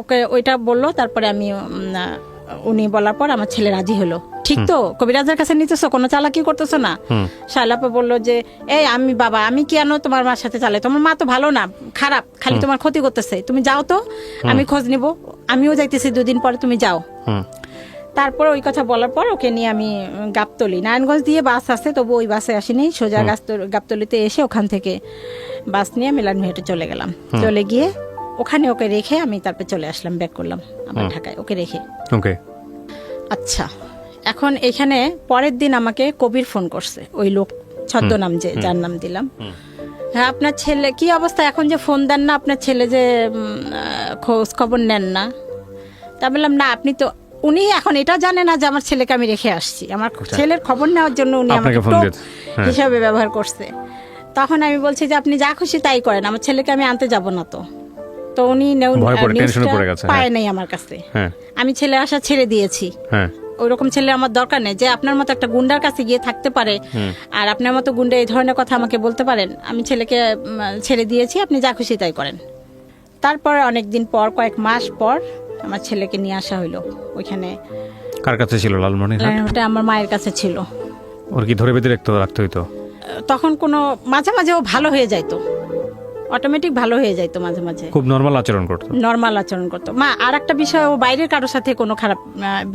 ওকে ওইটা বললো। তারপরে উনি বলার পর আমার ছেলে রাজি হলো ঠিক তো কবিরাজের কাছে নিতেছো, কোনো চালাকি করতেছো না। শায়লাপা বললো যে এই আমি কেন তোমার মার সাথে চালাই, তোমার মা তো ভালো না, খারাপ, খালি তোমার ক্ষতি করতেছে, তুমি যাও তো, আমি খোঁজ নিব, আমিও যাইতেছি 2 দিন পরে, তুমি যাও। তারপর ওই কথা বলার পর ওকে নিয়ে আমি গাবতলী, নারায়ণগঞ্জ দিয়ে বাস আছে, তবু ওই বাসে আসিনি, সোজা গাবতলীতে এসে ওখান থেকে বাস নিয়ে মিলানমেহেটে চলে গেলাম। চলে গিয়ে ওখানে ওকে রেখে আমি তারপর চলে আসলাম, ব্যাক করলাম আমার ঢাকায় ওকে রেখে। ওকে, আচ্ছা, এখন এখানে পরের দিন আমাকে কবির ফোন করছে, ওই লোক ছদ্মনাম যে যার নাম দিলাম। হ্যাঁ, আপনার ছেলে কি অবস্থা, এখন যে ফোন দেন না, আপনার ছেলে যে খোঁজ খবর নেন না। তা বললাম না, আপনি তো, উনি এখন এটা জানে না যে আমার ছেলেকে আমি রেখে আসছি, আমার ছেলের খবর নেওয়ার জন্য উনি আমাকে টোপ হিসাবে ব্যবহার করছে। তখন আমি বলছি যে আপনি যা খুশি তাই করেন, আমার ছেলেকে আমি আনতে যাব না। তো উনি পায় নাই আমার কাছে, আমি ছেলে আসা ছেড়ে দিয়েছি। ওইরকম ছেলে আমার দরকার নেই যে আপনার মতো একটা গুন্ডার কাছে গিয়ে থাকতে পারে, আর আপনার মতো গুন্ডা এই ধরনের কথা আমাকে বলতে পারেন। আমি ছেলেকে ছেড়ে দিয়েছি, আপনি যা খুশি তাই করেন। তারপর অনেকদিন পর, কয়েক মাস পর আমার ছেলেকে নিয়ে আসা হইলো ওইখানে। কার কাছে ছিল? লালমনিরহাটে আমার মায়ের কাছে ছিল। ওর কি ধরে বেঁধে রাখতে হইতো? তখন কোনো মাঝে মাঝে ও ভালো হয়ে যাইতো, অটোমেটিক ভালো হয়ে যাইতো, মাঝে মাঝে খুব নরমাল আচরণ করতো। মা আর একটা বিষয়, ও বাইরের কারোর সাথে কোনো খারাপ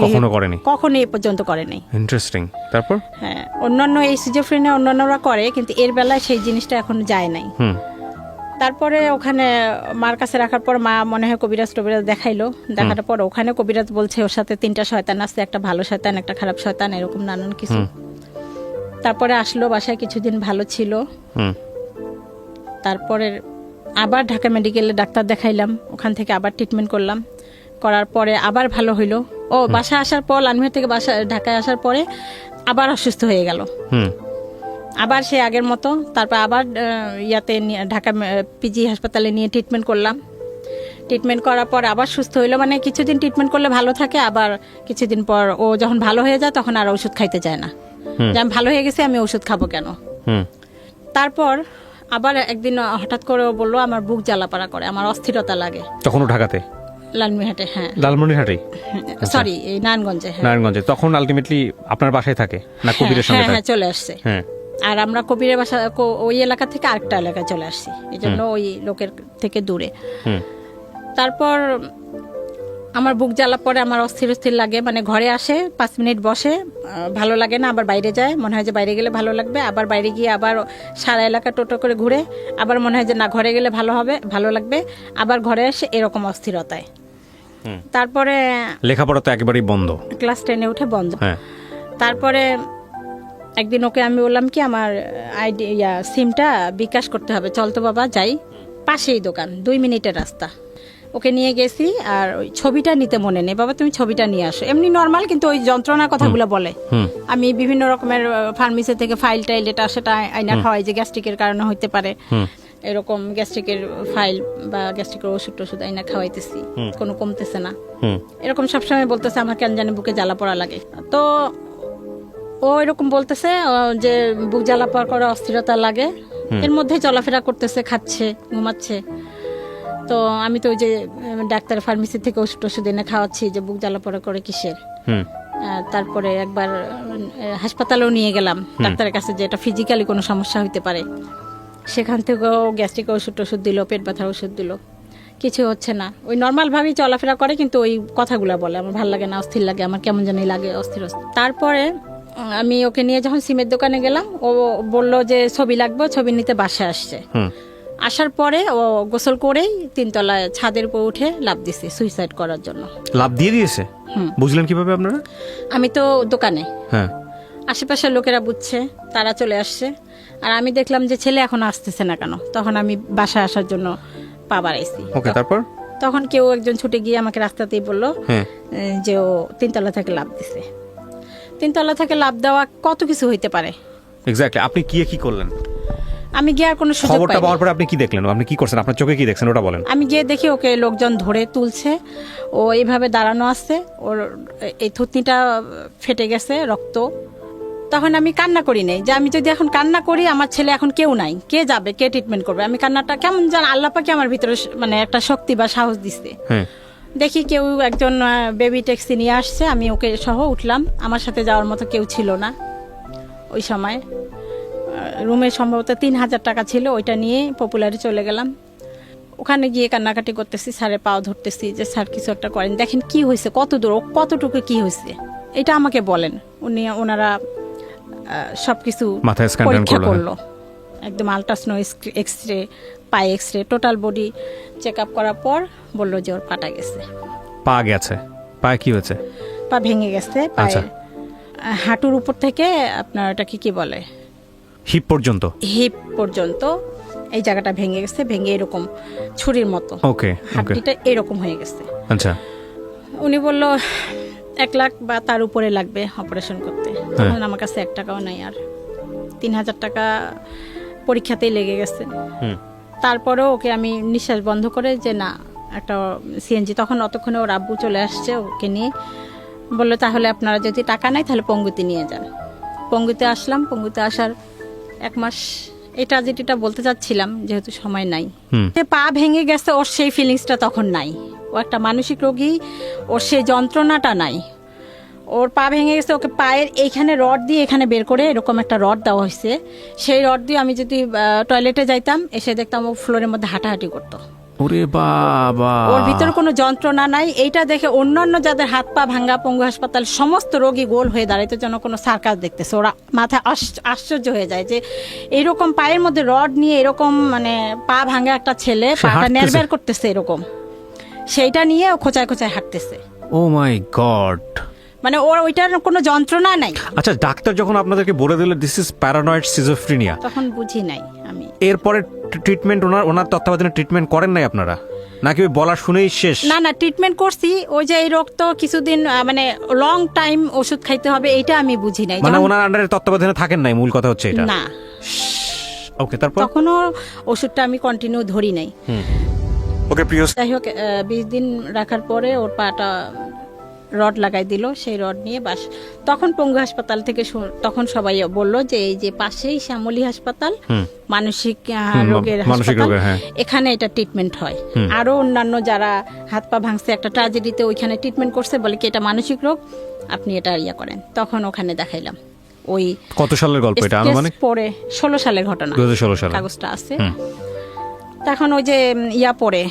কখনো করেনি, কখনো এই পর্যন্ত করেনি। ইন্টারেস্টিং। তারপর হ্যাঁ, অন্যান্য এই সিজোফ্রেনিয়া অন্যান্যরা করে, কিন্তু এর বেলায় সেই জিনিসটা এখন যায় নাই। তারপরে ওখানে মার কাছে রাখার পর মা মনে হয় কবিরাজ টবিরাজ দেখাইলো, দেখার পর ওখানে কবিরাজ বলছে ওর সাথে 3টা শয়তান আছে, একটা ভালো শয়তান, একটা খারাপ শয়তান, এরকম নানান কিছু। তারপরে আসলো বাসায়, কিছুদিন ভালো ছিল। তারপরে আবার ঢাকা মেডিকেলে ডাক্তার দেখাইলাম, ওখান থেকে আবার ট্রিটমেন্ট করলাম, করার পরে আবার ভালো হইলো। ও বাসায় আসার পর, লালমনিরহাট থেকে ঢাকায় আসার পরে আবার অসুস্থ হয়ে গেল, আবার সে আগের মতো। তারপর আবার ইয়াতে ঢাকা পিজি হাসপাতালে নিয়ে ট্রিটমেন্ট করলাম। ট্রিটমেন্ট করার পর আবার সুস্থ হইলো, মানে কিছুদিন ট্রিটমেন্ট করলে ভালো থাকে, আবার কিছুদিন পর ও যখন ভালো হয়ে যায় তখন আর ওষুধ খাইতে চায় না, যে আমি ভালো হয়ে গেছি, আমি ওষুধ খাবো কেন। তারপর আবার একদিন হঠাৎ করে ও বললো আমার বুক জ্বালাপাড়া করে, আমার অস্থিরতা লাগে। তখন ঢাকাতে? লালমনিরহাটে। হ্যাঁ, লালমনিরহাটে, সরি, এই নারায়ণগঞ্জে। নারায়ণগঞ্জে। তখন আলটিমেটলি আপনার বাসায় থাকে না কবিরের সঙ্গে? হ্যাঁ, চলে আসছে। আর আমরা কবিরের বাসা ওই এলাকা থেকে আরেকটা এলাকায় চলে আসছি, এই জন্য ওই লোকের থেকে দূরে। তারপর আমার বুক জ্বালা পরে, আমার অস্থির লাগে, মানে ঘরে আসে 5 মিনিট বসে, ভালো লাগে না, আবার বাইরে যায়, মনে হয় যে বাইরে গেলে ভালো লাগবে, আবার বাইরে গিয়ে আবার সারা এলাকা টোটো করে ঘুরে, আবার মনে হয় যে না ঘরে গেলে ভালো লাগবে, আবার ঘরে আসে, এরকম অস্থিরতায়। তারপরে লেখাপড়া তো একেবারেই বন্ধ, ক্লাস 10-এ উঠে বন্ধ। তারপরে একদিন ওকে আমি বললাম কি আমার সিমটা বিকাশ করতে হবে, চল তো বাবা যাই, পাশেই দোকান, 2 মিনিটের রাস্তা। ওকে নিয়ে গেছি, আর ওই ছবিটা নিতে মনে নেই, বাবা তুমি ছবিটা নিয়ে আসো, এমনি নর্মাল, কিন্তু ওই যন্ত্রণার কথাগুলো বলে। আমি বিভিন্ন রকমের ফার্মেসি থেকে ফাইল টাইল এটা সেটা আইনা খাওয়াই, যে গ্যাস্ট্রিকের কারণে হইতে পারে, এরকম গ্যাস্ট্রিকের ফাইল বা গ্যাস্ট্রিকের ওষুধ টষুধ আইনা খাওয়াইতেছি, কোনো কমতেছে না, এরকম সবসময় বলতেছে আমার কেন জানি বুকে জ্বালা পড়া লাগে। তো ও এরকম বলতেছে যে বুক জ্বালা পড়া করে, অস্থিরতা লাগে, এর মধ্যে চলাফেরা করতেছে, খাচ্ছে, ঘুমাচ্ছে। তো আমি তো ওই যে ডাক্তার ফার্মেসি থেকে ওষুধ টষুধ এনে খাওয়াচ্ছি, যে বুক জ্বালা পড়া করে কিসের। তারপরে একবার হাসপাতালেও নিয়ে গেলাম ডাক্তারের কাছে, যে এটা ফিজিক্যালি কোনো সমস্যা হইতে পারে। সেখান থেকেও গ্যাস্ট্রিক ওষুধ টষুধ দিল, পেট ব্যথার ওষুধ দিল, কিছু হচ্ছে না। ওই নর্মালভাবেই চলাফেরা করে, কিন্তু ওই কথাগুলো বলে আমার ভালো লাগে না, অস্থির লাগে, আমার কেমন জানি লাগে, অস্থির। তারপরে আমি ওকে নিয়ে যখন সিমের দোকানে গেলাম, ও বলল যে ছবি লাগবে, ছবি নিতে বাসায় আসছে। আসার পরে ও গোসল করেই 3 তলায় ছাদের উপর উঠে লাফ দিছে সুইসাইড করার জন্য। লাফ দিয়ে দিয়েছে? বুঝলেন কিভাবে আপনারা? আমি তো দোকানে, আশেপাশের লোকেরা বুঝছে, তারা চলে আসছে, আর আমি দেখলাম যে ছেলে এখন আসতেছে না কেন, তখন আমি বাসায় আসার জন্য পা বাড়াইছি। তারপর তখন কেউ একজন ছুটে গিয়ে আমাকে রাস্তাতেই বললো যে ও 3 তলা থেকে লাফ দিছে। 3 তলা থেকে লাফ দেওয়া কত কিছু হইতে পারে। এক্স্যাক্টলি। আপনি কি করলেন? আমি গিয়ে আর কোনো সুযোগ পাইনি। খবরটা পাওয়ার পরে আপনি কি দেখলেন? আপনি কি করছেন? আপনার চোখে কি দেখছেন ওটা বলেন। আমি গিয়ে দেখি ওকে লোকজন ধরে তুলছে, ও এইভাবে দাঁড়ানো আছে, ওর এই থুতনিটা ফেটে গেছে, রক্ত। তখন আমি কান্না করি নাই, যে আমি যদি এখন কান্না করি, আমার ছেলে এখন কেউ নাই, কে যাবে, কে ট্রিটমেন্ট করবে। আমি কান্নাটা কেমন জান, আল্লাহ পাকে আমার ভিতরে মানে একটা শক্তি বা সাহস দিচ্ছে। দেখি কেউ একজন বেবি ট্যাক্সি নিয়ে আসছে, আমি ওকে সহ উঠলাম। আমার সাথে যাওয়ার মতো কেউ ছিল না ওই সময়। রুমে সম্ভবত 3,000 টাকা ছিল, ওইটা নিয়ে পপুলারে চলে গেলাম। ওখানে গিয়ে কান্নাকাটি করতেছি, স্যারের পাও ধরতেছি যে স্যার কিছু একটা করেন, দেখেন কি হয়েছে, কত দূর, কতটুকু কি হয়েছে এটা আমাকে বলেন। ওনারা সবকিছু মাথায় স্ক্যান পরীক্ষা করলো। করলো, একদম আল্ট্রাসাউন্ড, এক্সরে, পায়ে x-ray, total body check up করার পর বললো যে ওর পাটা গেছে। পা গেছে? পায়ে কি হয়েছে? পা ভেঙে গেছে, আচ্ছা। পায়ে হাঁটুর উপর থেকে আপনার ওটাকে কি বলে, হিপ পর্যন্ত? হিপ পর্যন্ত এই জায়গাটা ভেঙে গেছে, ভেঙে এরকম ছুরির মতো ওকে, ওকে, হাড্ডিটা এরকম হয়ে গেছে। আচ্ছা। উনি বলল 1 লাখ বা তার উপরে লাগবে অপারেশন করতে। তখন আমার কাছে 1 টাকাও নাই, আর 3,000 টাকা পরীক্ষাতেই লেগে গেছে। তারপরেও ওকে আমি নিঃশ্বাস বন্ধ করে যে না, একটা সিএনজি, তখন অতক্ষণে ওর আব্বু চলে আসছে, ওকে নিয়ে বললো তাহলে আপনারা যদি টাকা নাই তাহলে পঙ্গুতে নিয়ে যান। পঙ্গুতে আসলাম। পঙ্গুতে আসার 1 মাস, এটা যেটা বলতে চাচ্ছিলাম যেহেতু সময় নাই, যে পা ভেঙে গেছে ওর সেই ফিলিংসটা তখন নাই। ও একটা মানসিক রোগী, ওর সেই যন্ত্রণাটা নাই। ওর পা ভেঙে গেছে, ওকে পায়ের এইখানে রড দিয়ে এখানে বের করে এরকম একটা রড দেওয়া হয়েছে। সেই রড দিয়ে আমি যদি টয়লেটে যাইতাম, এসে দেখতাম ও ফ্লোরের মধ্যে হাঁটাহাঁটি করতো। ওরে বাবা! ওর ভিতরে কোনো যন্ত্রণা নাই। এইটা দেখে অন্যান্য যাদের হাত পা ভাঙ্গা পঙ্গু হাসপাতাল সমস্ত রোগী গোল হয়ে দাঁড়াইতে যেন কোনো সার্কাস দেখতেছে। ওরা মাথায় আশ্চর্য হয়ে যায় যে এরকম পায়ের মধ্যে রড নিয়ে এরকম মানে পা ভাঙ্গা একটা ছেলে পাটা হাঁটতেছে। নেড়বের করতেছে এরকম, সেইটা নিয়ে ও খোঁচায় খোঁচায় হাঁটতেছে। ও মাই গড! মানে ওর ওইটার কোনো যন্ত্রণা নাই। আচ্ছা, ডাক্তার যখন আপনাদেরকে বলে দিল দিস ইজ প্যারানয়েড সিজোফ্রেনিয়া, তখন বুঝি নাই আমি। এরপরে ট্রিটমেন্ট ওনার তত্ত্বাবধানে ট্রিটমেন্ট করেন নাই আপনারা, নাকি ওই বলা শুনেই শেষ? না না, ট্রিটমেন্ট করছি। ওই যে এই রোগ তো কিছুদিন মানে লং টাইম ওষুধ খাইতে হবে, এইটা আমি বুঝি নাই। মানে যখন- ওনার আন্ডারে তত্ত্বাবধানে থাকেন নাই, মূল কথা হচ্ছে এটা। না, ওকে, তারপর? তখনও ওষুধটা আমি কন্টিনিউ ধরি নাই। ওকে, প্রিয় যাই হোক 20 দিন রাখার পরে ওর পাটা রড লাগাই দিল। সেই রড নিয়ে বাস, তখন পঙ্গু হাসপাতাল থেকে তখন সবাই বলল যে এই যে পাশেই শ্যামলী হাসপাতাল, মানসিক রোগের মানসিক হাসপাতাল, রোগের, হ্যাঁ। এখানে এটা ট্রিটমেন্ট হয়। আরো অন্যান্য যারা হাত পা ভাঙছে একটা ট্র্যাজেডিতে ওইখানে ট্রিটমেন্ট করছে, বলে কি এটা মানসিক রোগ, আপনি এটা ইয়া করেন। তখন ওখানে দেখাইলাম। ওই কত সালের গল্প এটা? আনুমানিক পরে 16 সালের ঘটনা, 2016 সালে কাগজটা আছে। তখন ওই যে ইয়া পরে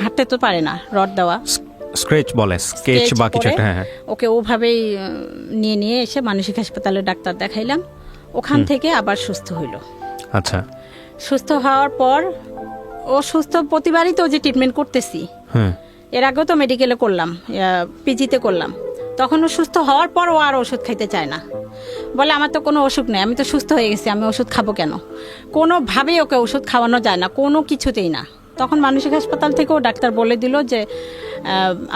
হাঁটতে তো পারে না, রড দেওয়া, স্ক্রেচ বলে, স্কেচ বা কিছু একটা, হ্যাঁ। ওকে ওভাবেই নিয়ে নিয়ে এসে মানসিক হাসপাতালে ডাক্তার দেখাইলাম। ওখান থেকে আবার সুস্থ হইল। আচ্ছা। সুস্থ হওয়ার পর ও সুস্থ, প্রতিবারই তো যে ট্রিটমেন্ট করতেছি। হ্যাঁ। এর আগেও তো মেডিকেলে করলাম, পিজিতে করলাম। তখন ও সুস্থ হওয়ার পর ও আর ওষুধ খাইতে চায় না। বলে আমার তো কোনো অসুখ নেই, আমি তো সুস্থ হয়ে গেছি, আমি ওষুধ খাবো কেন? কোনোভাবেই ওকে ওষুধ খাওয়ানো যায় না, কোনো কিছুতেই না। তখন মানসিক হাসপাতাল থেকেও ডাক্তার বলে দিল যে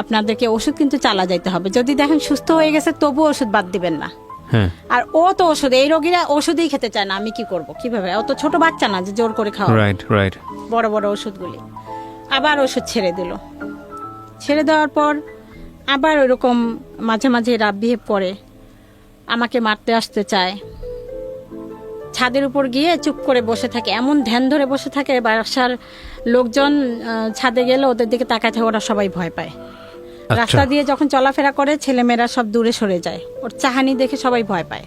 আপনাদেরকে ওষুধ কিন্তু চালা যাইতে হবে, যদি দেখেন সুস্থ হয়ে গেছে তবু ওষুধ বাদ দিবেন না। হ্যাঁ। আর ও তো ওষুধ, এই রোগীরা ওষুধই খেতে চায় না, আমি কি করব, কিভাবে? ও তো ছোট বাচ্চা না যে জোর করে খাওয়া, রাইট, রাইট। বড় বড় ওষুধগুলি। আবার ওষুধ ছেড়ে দিল। ছেড়ে দেওয়ার পর আবার ওরকম মাঝে মাঝে রাব বিহেভ করে, আমাকে মারতে আসতে চায়। ছাদের উপর গিয়ে চুপ করে বসে থাকে, এমন ধ্যান ধরে বসে থাকে, বাসার লোকজন ছাদে গেলে ওদের দিকে তাকায় থাকে, ওরা সবাই ভয় পায়। রাস্তা দিয়ে যখন চলাফেরা করে ছেলেমেয়েরা সব দূরে সরে যায়, ওর চাহানি দেখে সবাই ভয় পায়।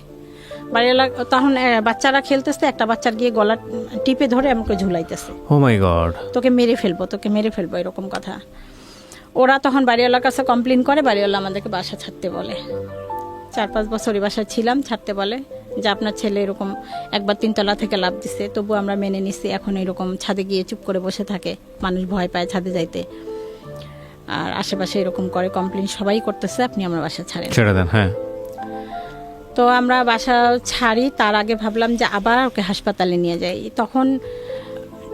বাড়িওয়ালা তখন বাচ্চারা খেলতেছে, একটা বাচ্চার গিয়ে গলা টিপে ধরে আমাকে ঝুলাইতেছে, ও মাই গড, তোকে মেরে ফেলবো, তোকে মেরে ফেলবো, এরকম কথা। ওরা তখন বাড়িওয়ালার কাছে কমপ্লেন করে, বাড়িওয়ালা আমাদেরকে বাসা ছাড়তে বলে। 4-5 বছর এই বাসায় ছিলাম, ছাড়তে বলে যে আপনার ছেলে এরকম একবার 3 তলা থেকে লাফ দিছে, তবু আমরা মেনে নিছি। এখন এরকম ছাদে গিয়ে চুপ করে বসে থাকে, মানুষ ভয় পায় ছাদে যাইতে, আর আশেপাশে এরকম করে, কমপ্লেন সবাই করতেছে, আপনি আমার বাসা ছাড়েন, ছেড়ে দেন। হ্যাঁ। তো আমরা বাসা ছাড়ি। তার আগে ভাবলাম যে আবার ওকে হাসপাতালে নিয়ে যাই। তখন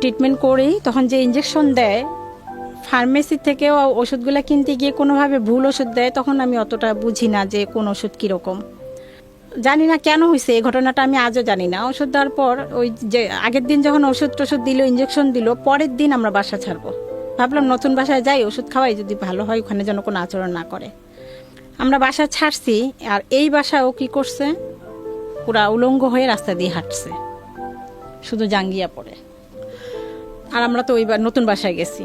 ট্রিটমেন্ট করেই তখন যে ইঞ্জেকশন দেয় ফার্মেসি থেকে, ওষুধগুলো কিনতে গিয়ে কোনোভাবে ভুল ওষুধ দেয়, তখন আমি অতটা বুঝি না যে কোন ওষুধ কীরকম, জানি না কেন হয়েছে এই ঘটনাটা, আমি আজও জানি না। ওষুধ দেওয়ার পর ওই যে আগের দিন যখন ওষুধ টষুধ দিল, ইঞ্জেকশন দিল, পরের দিন আমরা বাসা ছাড়বো। ভাবলাম নতুন বাসায় যাই, ওষুধ খাওয়াই, যদি ভালো হয় ওখানে যেন কোনো আচরণ না করে। আমরা বাসা ছাড়ছি, আর এই বাসা ও কি করছে, পুরা উলঙ্গ হয়ে রাস্তা দিয়ে হাঁটছে, শুধু জাঙ্গিয়া পরে। আর আমরা তো ওই নতুন বাসায় গেছি,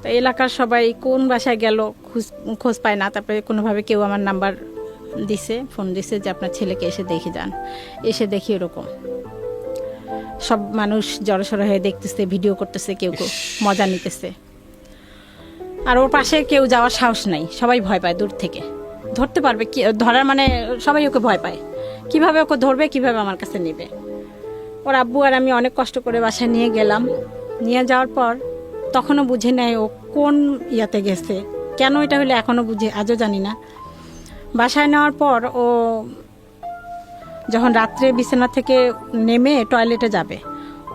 তো এলাকার সবাই কোন বাসায় গেল খোঁজ পায় না, তারপরে কোনোভাবে কেউ আমার নাম্বার দিছে, ফোন দিছে যে আপনার ছেলেকে এসে দেখে যান। এসে দেখি এরকম সব মানুষ জড়সড় হয়ে দেখতেছে, ভিডিও করতেছে, কেউ কেউ মজা নিতেছে। আর ওর পাশে কেউ যাওয়ার সাহস নাই, সবাই ভয় পায় দূর থেকে। ধরতে পারবে কি, ধরার মানে সবাই ওকে ভয় পায়, কিভাবে ওকে ধরবে, কিভাবে আমার কাছে নেবে। ওর আব্বু আর আমি অনেক কষ্ট করে বাসায় নিয়ে গেলাম। নিয়ে যাওয়ার পর তখনও বুঝে নেয় ও কোন ইয়াতে গেছে, কেন এটা হলে এখনও বুঝে, আজও জানি না। বাসায় নেওয়ার পর ও যখন রাত্রে বিছানা থেকে নেমে টয়লেটে যাবে,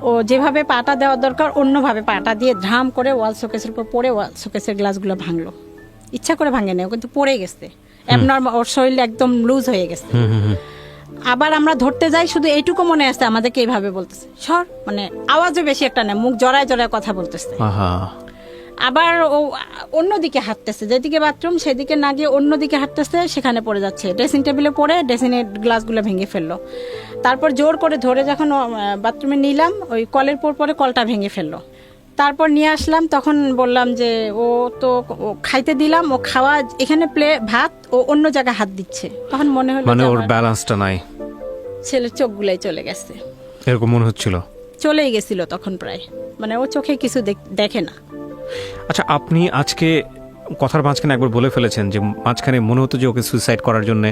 ও যেভাবে পাটা দেওয়ার দরকার অন্যভাবে পাটা দিয়ে ধাম করে ওয়াল শোকেসের উপর পড়ে ওয়াল শোকেসের গ্লাসগুলো ভাঙলো। ইচ্ছা করে ভাঙে নেই, ও কিন্তু পড়ে গেছে, অ্যাবনর্মাল, ওর শরীর একদম লুজ হয়ে গেছে। আবার আমরা ধরতে যাই, শুধু এইটুকু মনে আছে আমাদেরকে এইভাবে বলতেছে, সর, মানে আওয়াজও বেশি একটা না, মুখ জড়ায় জড়ায় কথা বলতেছে। আবার ও অন্যদিকে হাঁটতেছে, যেদিকে বাথরুম সেদিকে না গিয়ে অন্যদিকে হাঁটতেছে, সেখানে পড়ে যাচ্ছে। ড্রেসিং টেবিলে পড়ে ড্রেসিংয়ের গ্লাসগুলো ভেঙে ফেললো। তারপর জোর করে ধরে যখন বাথরুমে নিলাম, ওই কলের পরে কলটা ভেঙে ফেললো। তারপর নিয়ে আসলাম, তখন বললাম যে ও তো খাইতে দিলাম, ও খাওয়া এখানে ভাত, ও অন্য জায়গায় হাত দিচ্ছে। তখন মনে হলো মানে ওর ব্যালেন্সটা নাই, ছেলের চোখগুলাই চলে গেছে, এরকম মনে হচ্ছিল। চলেই গেছিল তখন প্রায়, মানে ও চোখে কিছু দেখে না। আচ্ছা, আপনি আজকে কথার মাঝখানে একবার বলে ফেলেছেন যে মাঝখানে মনে হতো যে ওকে সুইসাইড করার জন্য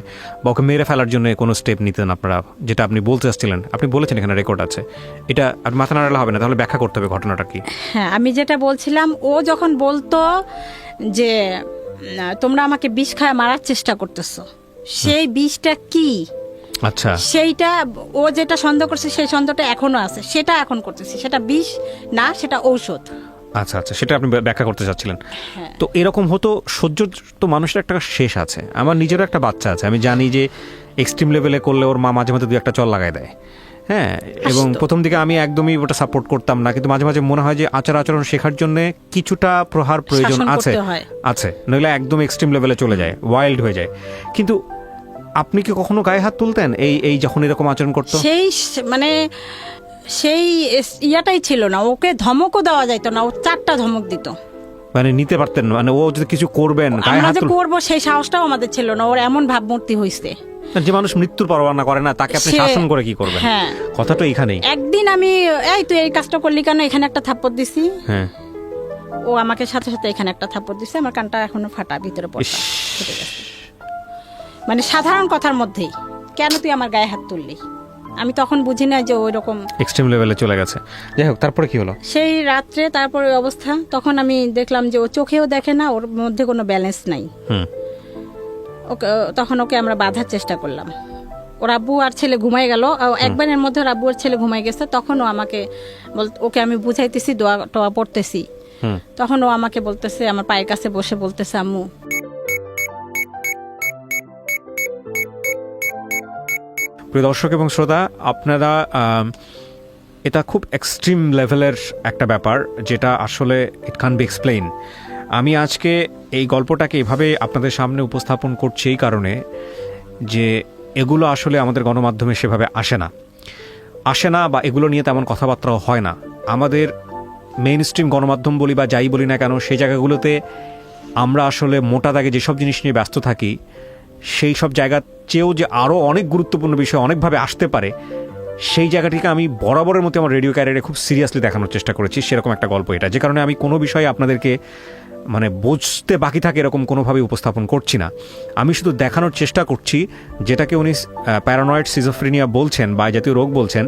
বা ওকে মেরে ফেলার জন্য কোনো স্টেপ নিতেন আপনারা, যেটা আপনি বলতে চাচ্ছিলেন, আপনি বলেছেন, এখানে রেকর্ড আছে। এটা আর মাথা নাড়ালে হবে না, তাহলে ব্যাখ্যা করতে হবে ঘটনাটা কি। হ্যাঁ, আমি যেটা বলছিলাম, ও যখন বলতো যে তোমরা আমাকে বিষ খায় মারার চেষ্টা করতেছো, সেই বিষটা কি, আচ্ছা, সেইটা ও যেটা সন্দেহ করছে সেই সন্দেহটা এখনো আছে, সেটা এখন করতেছি, সেটা বিষ না, সেটা ঔষধ। আচ্ছা আচ্ছা, সেটা আপনি ব্যাখ্যা করতে চাচ্ছিলেন। হ্যাঁ। তো এরকম হতো, সহ্য তো মানুষের একটা শেষ আছে। আমার নিজেরও একটা বাচ্চা আছে, আমি জানি যে এক্সট্রিম লেভেলে করলে ওর মা মাঝে মাঝে 2-1 চল লাগাই দেয়। হ্যাঁ, এবং প্রথম দিকে আমি একদমই ওটা সাপোর্ট করতাম না, কিন্তু মাঝে মাঝে মনে হয় যে আচরণ শেখার জন্য কিছুটা প্রহার প্রয়োজন আছে, নইলে একদম এক্সট্রিম লেভেলে চলে যায়, ওয়াইল্ড হয়ে যায়। কিন্তু আপনি কি কখনো গায়ে হাত তুলতেন এই যখন এরকম আচরণ করতো? সেই মানে সেই ইয়াটাই ছিল না, ওকে ধমকও দেওয়া যাইতো না, ও 4টা ধমক দিত। মানে নিতে পারতেন, মানে ও যদি কিছু করবেন গায়ে হাত করবো সেই সাহসটাও আমাদের ছিল না। ওর এমন ভাবমূর্তি হইছে, যে মানুষ মৃত্যুর পরোয়া করে না, তাকে আপনি শাসন করে কি করবেন? হ্যাঁ, কথাটা এখানেই। একদিন আমি, এই তুই এই কাজটা করলি কেন, এখানে একটা থাপ্পড় দিছি। হ্যাঁ, ও আমাকে সাথে সাথে এখানে একটা থাপ্পড় দিছে, আমার কানটা এখনো ফাটা, ভিতরে পড়া ফেটে গেছে। মানে সাধারণ কথার মধ্যেই, কেন তুই আমার গায়ে হাত তুললি, আমি তখন বুঝি না যে ওই রকম এক্সট্রিম লেভেলে চলে গেছে। যাই হোক, তারপরে কি হলো? সেই রাত্রে তারপরে অবস্থা, তখন আমি দেখলাম যে ও চোখেও দেখে না, ওর মধ্যে কোনো ব্যালেন্স নাই। ওকে তখন ওকে আমরা বাঁধার চেষ্টা করলাম। ওর আব্বু আর ছেলে ঘুমাই গেল, একবারের মধ্যে ওর আব্বু আর ছেলে ঘুমাই গেছে। তখন ও আমাকে ওকে আমি বুঝাইতেছি, দোয়া টোয়া পড়তেছি, তখন ও আমাকে বলতেছে, আমার পায়ের কাছে বসে বলতেছে, আম্মু। প্রিয় দর্শক এবং শ্রোতা, আপনারা, এটা খুব এক্সট্রিম লেভেলের একটা ব্যাপার, যেটা আসলে ইট ক্যান বি এক্সপ্লেইন। আমি আজকে এই গল্পটাকে এভাবে আপনাদের সামনে উপস্থাপন করছি এই কারণে যে এগুলো আসলে আমাদের গণমাধ্যমে সেভাবে আসে না, বা এগুলো নিয়ে তেমন কথাবার্তাও হয় না। আমাদের মেইন স্ট্রিম গণমাধ্যম বলি বা যাই বলি না কেন, সেই জায়গাগুলোতে আমরা আসলে মোটা দাগে যেসব জিনিস নিয়ে ব্যস্ত থাকি, সেই সব জায়গার চেয়েও যে আরও অনেক গুরুত্বপূর্ণ বিষয় অনেকভাবে আসতে পারে, সেই জায়গাটিকে আমি বরাবরের মতো আমার রেডিও ক্যারিয়ারে খুব সিরিয়াসলি দেখানোর চেষ্টা করেছি। সেরকম একটা গল্প এটা, যে কারণে আমি কোনো বিষয়ে আপনাদেরকে মানে বুঝতে বাকি থাকে এরকম কোনোভাবে উপস্থাপন করছি না। আমি শুধু দেখানোর চেষ্টা করছি, যেটাকে উনি প্যারানয়েড সিজোফ্রেনিয়া বলছেন বা জাতীয় রোগ বলছেন,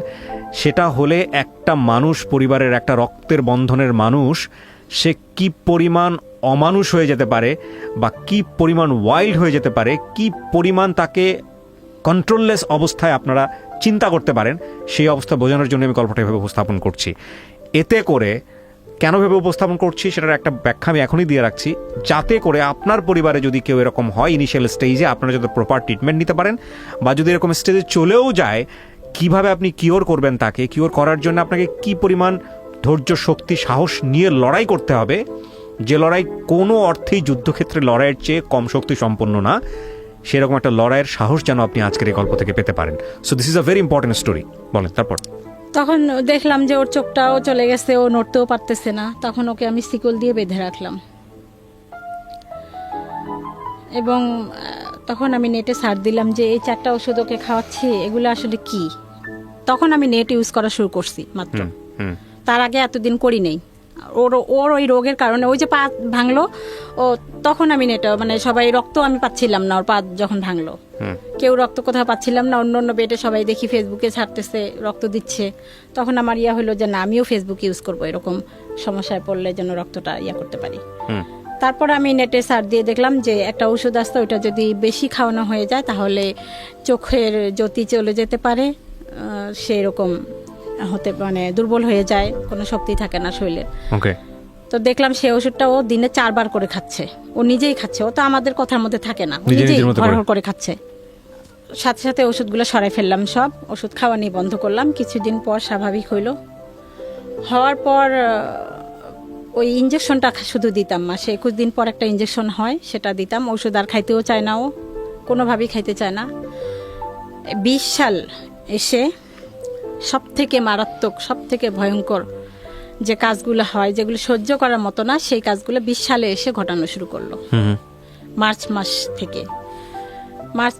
সেটা হলে একটা মানুষ, পরিবারের একটা রক্তের বন্ধনের মানুষ, সে কি পরিমাণ অমানুষ হয়ে যেতে পারে, বা কি পরিমাণ ওয়াইল্ড হয়ে যেতে পারে, কি পরিমাণ তাকে কন্ট্রোললেস অবস্থায় আপনারা চিন্তা করতে পারেন, সেই অবস্থা বোঝানোর জন্য আমি গল্পটা এভাবে উপস্থাপন করছি। এতে করে কেন ভেবে উপস্থাপন করছি সেটার একটা ব্যাখ্যা আমি এখনই দিয়ে রাখছি, যাতে করে আপনার পরিবারে যদি কেউ এরকম হয় ইনিশিয়াল স্টেজে, আপনারা যাতে প্রপার ট্রিটমেন্ট নিতে পারেন, বা যদি এরকম স্টেজে চলেও যায়, কিভাবে আপনি কিওর করবেন, তাকে কিওর করার জন্য আপনাকে কি পরিমাণ ধৈর্য, শক্তি, সাহস নিয়ে লড়াই করতে হবে, যে লড়াই কোনো অর্থেই যুদ্ধক্ষেত্রে লড়াইয়ের চেয়ে কম শক্তি সম্পন্ন না, সেরকম একটা লড়াইয়ের সাহস যেন আপনি আজকের এই গল্প থেকে পেতে পারেন। So this is a very important story. বলেন তারপর। তখন দেখলাম যে ওর চোখটাও চলে গেছে, ও নড়তেও পারতেছে না। তখন ওকে আমি শিকল দিয়ে বেঁধে রাখলাম এবং তখন আমি নেটে সার্চ দিলাম যে এই 4টা ওষুধ ওকে খাওয়াচ্ছি, এগুলো আসলে কি। তখন আমি নেট ইউজ করা শুরু করছি মাত্র, তার আগে এতদিন করি নেই। ওর ওই রোগের কারণে ওই যে পা ভাঙলো, ও তখন আমি নেটে মানে সবাই রক্ত আমি পাচ্ছিলাম না, ওর পা যখন ভাঙলো কেউ রক্ত কোথাও পাচ্ছিলাম না। অন্য অন্য বেডে সবাই দেখি ফেসবুকে ছাড়তেছে রক্ত দিচ্ছে, তখন আমার হলো যে না, আমিও ফেসবুক ইউজ করবো, এরকম সমস্যায় পড়লে যেন রক্তটা করতে পারি। তারপর আমি নেটে সার্চ দিয়ে দেখলাম যে একটা ওষুধ আসতো, ওইটা যদি বেশি খাওয়ানো হয়ে যায় তাহলে চোখের জ্যোতি চলে যেতে পারে, সেরকম হতে মানে দুর্বল হয়ে যায়, কোনো শক্তি থাকে না শরীরের। ওকে। তো দেখলাম সেই ওষুধটা ও দিনে 4 বার করে খাচ্ছে, ও নিজেই খাচ্ছে, ও তো আমাদের কথার মধ্যে থাকে না, ও নিজেই ঘর করে খাচ্ছে। সাথে সাথে ওষুধগুলো সরাই ফেললাম, সব ওষুধ খাওয়া নিয়ে বন্ধ করলাম। কিছুদিন পর স্বাভাবিক হইলো, হওয়ার পর ওই ইঞ্জেকশনটা শুধু দিতাম, মাসে 21 দিন পর একটা ইঞ্জেকশন হয়, সেটা দিতাম। ওষুধ আর খাইতেও চায় না, ও কোনোভাবেই খাইতে চায় না। 20 সাল এসে সব থেকে মারাত্মক, সব থেকে ভয়ঙ্কর যে কাজগুলো হয়, যেগুলো সহ্য করার মতো না, সেই কাজগুলো 20 সালে এসে ঘটানো শুরু করলো। মার্চ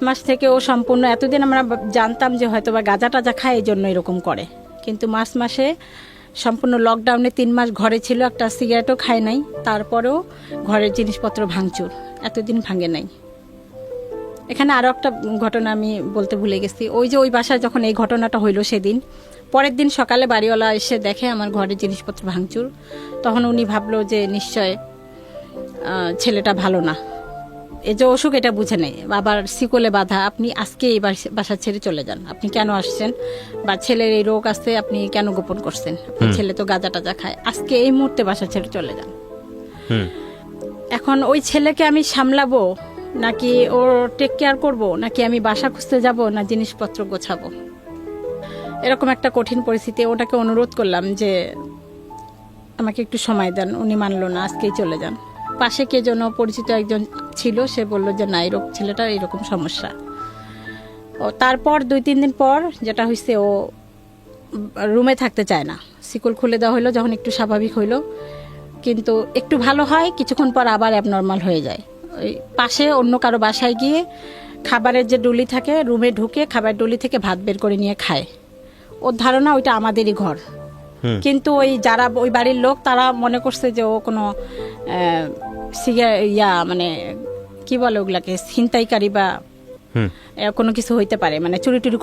মাস থেকে ও সম্পূর্ণ, এতদিন আমরা জানতাম যে হয়তো বা গাঁজা টাজা খায় এই জন্য এরকম করে, কিন্তু মার্চ মাসে সম্পূর্ণ লকডাউনে 3 মাস ঘরে ছিল, একটা সিগারেটও খায় নাই, তারপরেও ঘরের জিনিসপত্র ভাঙচুর, এতদিন ভাঙে নাই। এখানে আরও একটা ঘটনা আমি বলতে ভুলে গেছি। ওই যে ওই বাসায় যখন এই ঘটনাটা হইলো, সেদিন পরের দিন সকালে বাড়িওয়ালা এসে দেখে আমার ঘরের জিনিসপত্র ভাঙচুর, তখন উনি ভাবলো যে নিশ্চয় ছেলেটা ভালো না, এই যে অসুখ এটা বুঝে নেই, আবার শিকলে বাধা, আপনি আজকে এই বাসা ছেড়ে চলে যান, আপনি কেন আসছেন, বা ছেলের এই রোগ আছে আপনি কেন গোপন করছেন, ছেলে তো গাঁজা টাজা খায়, আজকে এই মুহূর্তে বাসা ছেড়ে চলে যান। এখন ওই ছেলেকে আমি সামলাবো নাকি ওর টেক কেয়ার করবো, নাকি আমি বাসা খুঁজতে যাব, না জিনিসপত্র গোছাবো, এরকম একটা কঠিন পরিস্থিতি। ওটাকে অনুরোধ করলাম যে আমাকে একটু সময় দেন, উনি মানলো না, আজকেই চলে যান। পাশে কে যেন পরিচিত একজন ছিল, সে বলল যে না, এরকম ছেলেটার এরকম সমস্যা। ও তারপর 2-3 দিন পর যেটা হয়েছে, ও রুমে থাকতে চায় না, শিকল খুলে দেওয়া হলো, যখন একটু স্বাভাবিক হইলো, কিন্তু একটু ভালো হয়, কিছুক্ষণ পর আবার অ্যাবনর্মাল হয়ে যায়। ওই পাশে অন্য কারো বাসায় গিয়ে খাবারের যে ডুলি থাকে, রুমে ঢুকে খাবার ডুলি থেকে ভাত বের করে নিয়ে খায়। ওর ধারণা ওইটা আমাদেরই ঘর, কিন্তু ওই যারা ওই বাড়ির লোক তারা মনে করছে যে ও কোনো মানে কি বলে ওগুলাকে, ছিনতাইকারী বা কোনো কিছু হইতে পারে, মানে চুরি টুরি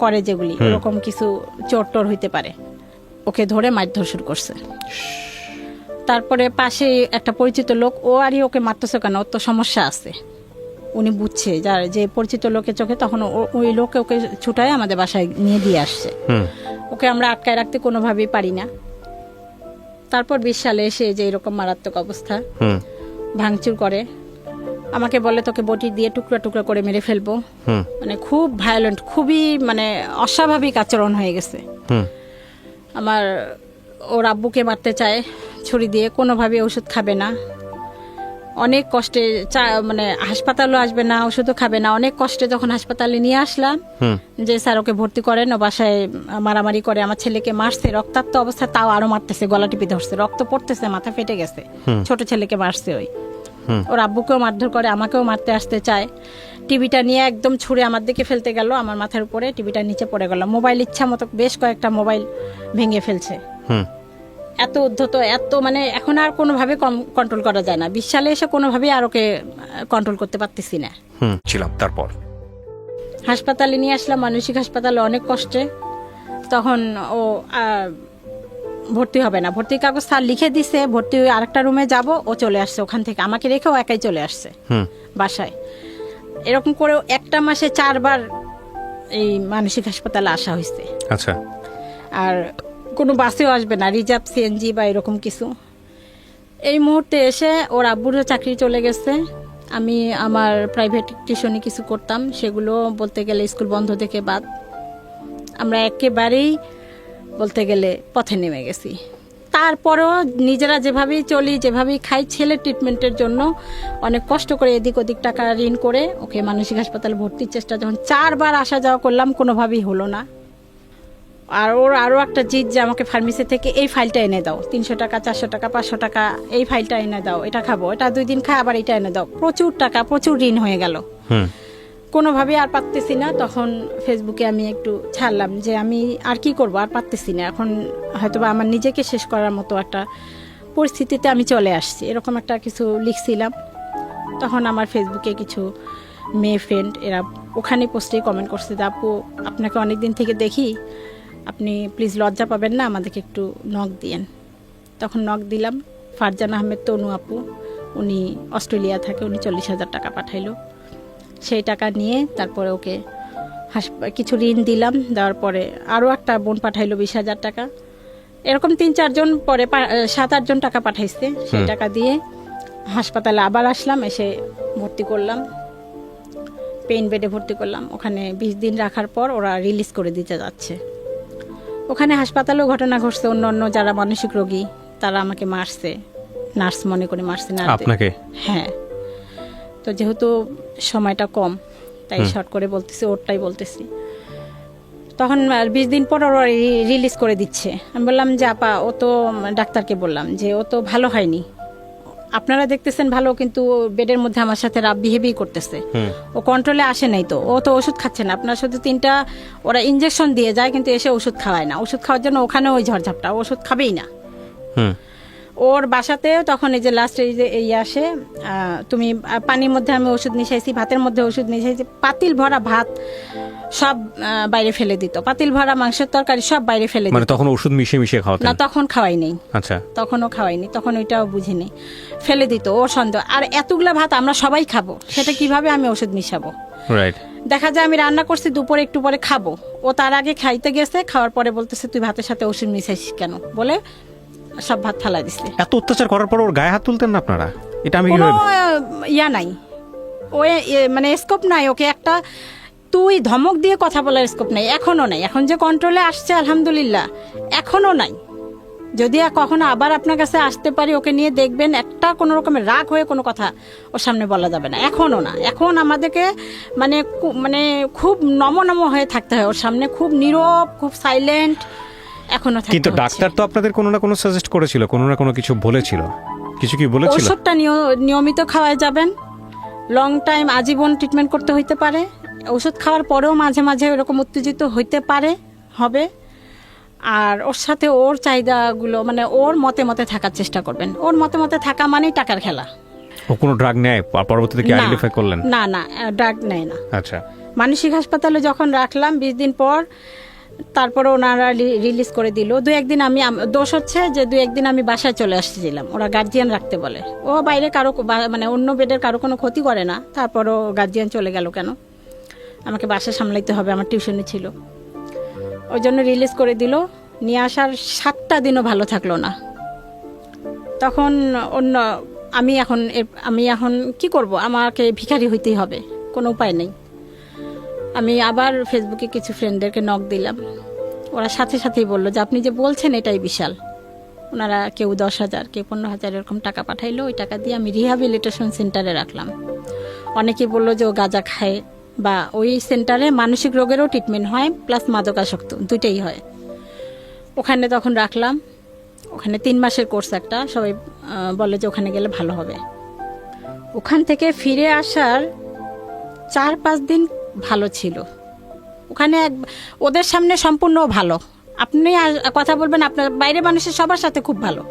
করে যেগুলি, এরকম কিছু চোর টোর হইতে পারে। ওকে ধরে মারধর শুরু করছে। তারপরে পাশে একটা পরিচিত লোক, ও আরই ওকে মারতেছে কেন, ওর তো সমস্যা আছে, উনি বুঝছে, যার যে পরিচিত লোকের চোখে, তখন ওই লোকে ওকে ছুটায় আমাদের বাসায় নিয়ে দিয়ে আসছে। ওকে আমরা আটকায় রাখতে কোনোভাবেই পারি না। তারপর 20 সালে এসে যে এরকম মারাত্মক অবস্থা, ভাঙচুর করে, আমাকে বলে তোকে বটি দিয়ে টুকরা টুকরা করে মেরে ফেলবো, মানে খুব ভায়োলেন্ট, খুবই মানে অস্বাভাবিক আচরণ হয়ে গেছে। আমার ওর আব্বুকে মারতে চায় ছুরি দিয়ে, কোনোভাবে ওষুধ খাবে না, অনেক কষ্টে মানে হাসপাতালও আসবে না, ওষুধও খাবে না। অনেক কষ্টে যখন হাসপাতালে নিয়ে আসলাম যে স্যার ওকে ভর্তি করেন, ও বাসায় মারামারি করে, আমার ছেলেকে মারছে রক্তাক্ত অবস্থা, তাও আরো মারতেছে, গলা টিপে ধরছে, রক্ত পড়তেছে, মাথা ফেটে গেছে, ছোট ছেলেকে মারছে। ওর আব্বুকেও মারধর করে, আমাকেও মারতে আসতে চায়। টিভিটা নিয়ে একদম ছুঁড়ে আমার দিকে ফেলতে গেল, আমার মাথার উপরে টিভিটা নিচে পড়ে গেল। মোবাইল ইচ্ছা মতো বেশ কয়েকটা মোবাইল ভেঙে ফেলছে। এত উদ্ধত, এত মানে এখন আর কোনোভাবে কন্ট্রোল করা যায় না। 20 সালে এসে কোনোভাবেই আর ওকে কন্ট্রোল করতে পারতেছি না। তারপর হাসপাতালে নিয়ে আসলাম, মানসিক হাসপাতালে, অনেক কষ্টে। তখন ও ভর্তি হবে না, ভর্তির কাগজ স্যার লিখে দিছে, ভর্তি হয়ে আরেকটা রুমে যাব, ও চলে আসছে ওখান থেকে, আমাকে রেখেও একাই চলে আসছে বাসায়। এরকম করে একটা মাসে 4 বার এই মানসিক হাসপাতালে আসা হয়েছে। আচ্ছা। আর কোনো বাসেও আসবে না, রিজার্ভ সিএনজি বা এরকম কিছু। এই মুহূর্তে এসে ওর আব্বুরও চাকরি চলে গেছে। আমি আমার প্রাইভেট টিউশনি কিছু করতাম, সেগুলো বলতে গেলে স্কুল বন্ধ থেকে বাদ। আমরা একেবারেই বলতে গেলে পথে নেমে গেছি। তারপরেও নিজেরা যেভাবেই চলি, যেভাবেই খাই, ছেলের ট্রিটমেন্টের জন্য অনেক কষ্ট করে এদিক ওদিক টাকা ঋণ করে ওকে মানসিক হাসপাতালে ভর্তির চেষ্টা, যখন 4 বার আসা যাওয়া করলাম, কোনোভাবেই হলো না। আর ওর আরও একটা জিদ যে আমাকে ফার্মেসি থেকে এই ফাইলটা এনে দাও, 300 টাকা 400 টাকা 500 টাকা, এই ফাইলটা এনে দাও, এটা খাবো, এটা 2 দিন খাই, আবার এটা এনে দাও। প্রচুর টাকা, প্রচুর ঋণ হয়ে গেল। কোনোভাবে আর পারতেছি না। তখন ফেসবুকে আমি একটু ছাড়লাম যে আমি আর কি করব, আর পারতেছি না, এখন হয়তোবা আমার নিজেকে শেষ করার মতো একটা পরিস্থিতিতে আমি চলে আসছি, এরকম একটা কিছু লিখছিলাম। তখন আমার ফেসবুকে কিছু মেয়ে ফ্রেন্ড এরা ওখানে পোস্টেই কমেন্ট করছে যে আপু আপনাকে অনেক দিন থেকে দেখি, আপনি প্লিজ লজ্জা পাবেন না, আমাদেরকে একটু নক দিয়েন। তখন নক দিলাম। ফারজানা আহমেদ তনু আপু, উনি অস্ট্রেলিয়া থাকে, উনি 40,000 টাকা পাঠাইলো। সেই টাকা নিয়ে তারপরে ওকে কিছু ঋণ দিলাম, দেওয়ার পরে আরও একটা বোন পাঠাইলো 20,000 টাকা। এরকম 3-4 জন, পরে 7-8 জন টাকা পাঠাইছে। সেই টাকা দিয়ে হাসপাতালে আবার আসলাম, এসে ভর্তি করলাম, পেইন বেডে ভর্তি করলাম। ওখানে 20 দিন রাখার পর ওরা রিলিজ করে দিতে যাচ্ছে। ওখানে হাসপাতালেও ঘটনা ঘটছে, অন্য যারা মানসিক রোগী তারা আমাকে মারছে, নার্স মনে করে মারছে না আপনাকে? হ্যাঁ। তো যেহেতু সময়টা কম, তাই শর্ট করে বলতেছি, ওরটাই বলতেছি। তখন 20 দিন পর ওরা রিলিজ করে দিচ্ছে। আমি বললাম যে আপা, ও তো, ডাক্তারকে বললাম যে ও তো ভালো হয়নি, আপনারা দেখতেছেন ভালো, কিন্তু বেডের মধ্যে আমার সাথে রাব বিহেভই করতেছে, ও কন্ট্রোলে আসে নাই, তো ও তো ওষুধ খাচ্ছে না, আপনার শুধু 3টা ওরা ইনজেকশন দিয়ে যায়, কিন্তু এসে ওষুধ খাওয়ায় না। ওষুধ খাওয়ার জন্য ওখানে ওই ঝড়ঝাপটা, ওষুধ খাবেই না। ওর বাসাতে তখন এই যে লাস্টে এই যে এই আসে, তুমি পানির মধ্যে আমি ওষুধ মিশাইছি, ভাতের মধ্যে ওষুধ মিশাইছি, পাতিল ভরা ভাত সব বাইরে ফেলে দিত, পাতিল ভরা মাংসের তরকারি সব বাইরে ফেলে দিত। মানে তখন ওষুধ মিশিয়ে খাওয়াতেন? না, তখন খাওয়াই নেই। আচ্ছা। তখনও খাওয়াইনি, তখন ওইটাও বুঝিনি, ফেলে দিত ওর সন্দেহ। আর এতগুলা ভাত আমরা সবাই খাবো, সেটা কিভাবে আমি ওষুধ মিশাবো? রাইট। দেখা যায় আমি রান্না করছি, দুপুরে একটু পরে খাবো, ও তার আগে খাইতে গেছে, খাওয়ার পরে বলতেছে তুই ভাতের সাথে ওষুধ মিশাইছিস কেন, বলে সব ভাত ফালাই দিচ্ছে। এত অত্যাচার করার পর ওর গায়ে হাত তুলতেন না আপনারা? এটা আমি কোনো ইয়া নাই, ও মানে স্কোপ নাই ওকে একটা তুই ধমক দিয়ে কথা বলার স্কোপ নাই, এখনো নাই। এখন যে কন্ট্রোলে আসছে আলহামদুলিল্লাহ, এখনো নাই। যদি কখনো আবার আপনার কাছে আসতে পারি, ওকে নিয়ে দেখবেন একটা কোনো রকমের রাগ হয়ে কোনো কথা ওর সামনে বলা যাবে না, এখনো না। এখন আমাদেরকে মানে মানে খুব নম হয়ে থাকতে হয় ওর সামনে, খুব নীরব, খুব সাইলেন্ট এখনো থাকতে। কিন্তু ডাক্তার তো আপনাদের কোনো না কোনো সাজেস্ট করেছিল, কোনো না কোনো কিছু বলেছিল, কিছু কি বলেছিল? ওষুধটা নিয়মিত খাওয়ায় যাবেন, লং টাইম আজীবন ট্রিটমেন্ট করতে হইতে পারে। ওষুধ খাওয়ার পরেও মাঝে মাঝে এরকম উত্তেজিত হইতে পারে, হবে। আর ওর সাথে ওর চাহিদাগুলো মানে ওর মতে থাকার চেষ্টা করবেন। ওর মতে থাকা মানেই টাকার খেলা। ও কোনো ড্রাগ নেয়? পরবর্তীতে কি আইডেন্টিফাই করলেন? না, ড্রাগ নেয় না। আচ্ছা। মানসিক হাসপাতালে যখন রাখলাম 20 দিন পর, তারপরে ওনারা রিলিজ করে দিল। 2-1 দিন আমি, দোষ হচ্ছে যে 2-1 দিন আমি বাসায় চলে আসছিলাম, ওরা গার্জিয়ান রাখতে বলে। ও বাইরে কারো মানে অন্য বেডের কারো কোনো ক্ষতি করে না, তারপরও গার্জিয়ান চলে গেল কেন? আমাকে বাসা সামলাইতে হবে, আমার টিউশনি ছিল, ওই জন্য রিলিজ করে দিল। নিয়ে আসার 7টা দিনও ভালো থাকলো না। তখন আমি এখন কি করব? আমাকে ভিখারি হইতেই হবে, কোনো উপায় নেই। আমি আবার ফেসবুকে কিছু ফ্রেন্ডদেরকে নক দিলাম, ওরা সাথেই বললো যে আপনি যে বলছেন এটাই বিশাল। ওনারা কেউ 10,000, কেউ 15,000 এরকম টাকা পাঠাইলো। ওই টাকা দিয়ে আমি রিহ্যাবিলিটেশন সেন্টারে রাখলাম। অনেকেই বললো যে ও গাঁজা খায়, বা ওই সেন্টারে মানসিক রোগেরও ট্রিটমেন্ট হয়, প্লাস মাদকাসক্ত, দুইটাই হয়। ওখানে তখন রাখলাম। ওখানে 3 মাসের কোর্স একটা, সবাই বলে যে ওখানে গেলে ভালো হবে। ওখান থেকে ফিরে আসার 4-5 দিন ভালো ছিল। ওখানে ওদের সামনে সম্পূর্ণ ভালো, আপনি কথা বলবেন, আপনার বাইরে মানুষের সবার সাথে খুব ভালো,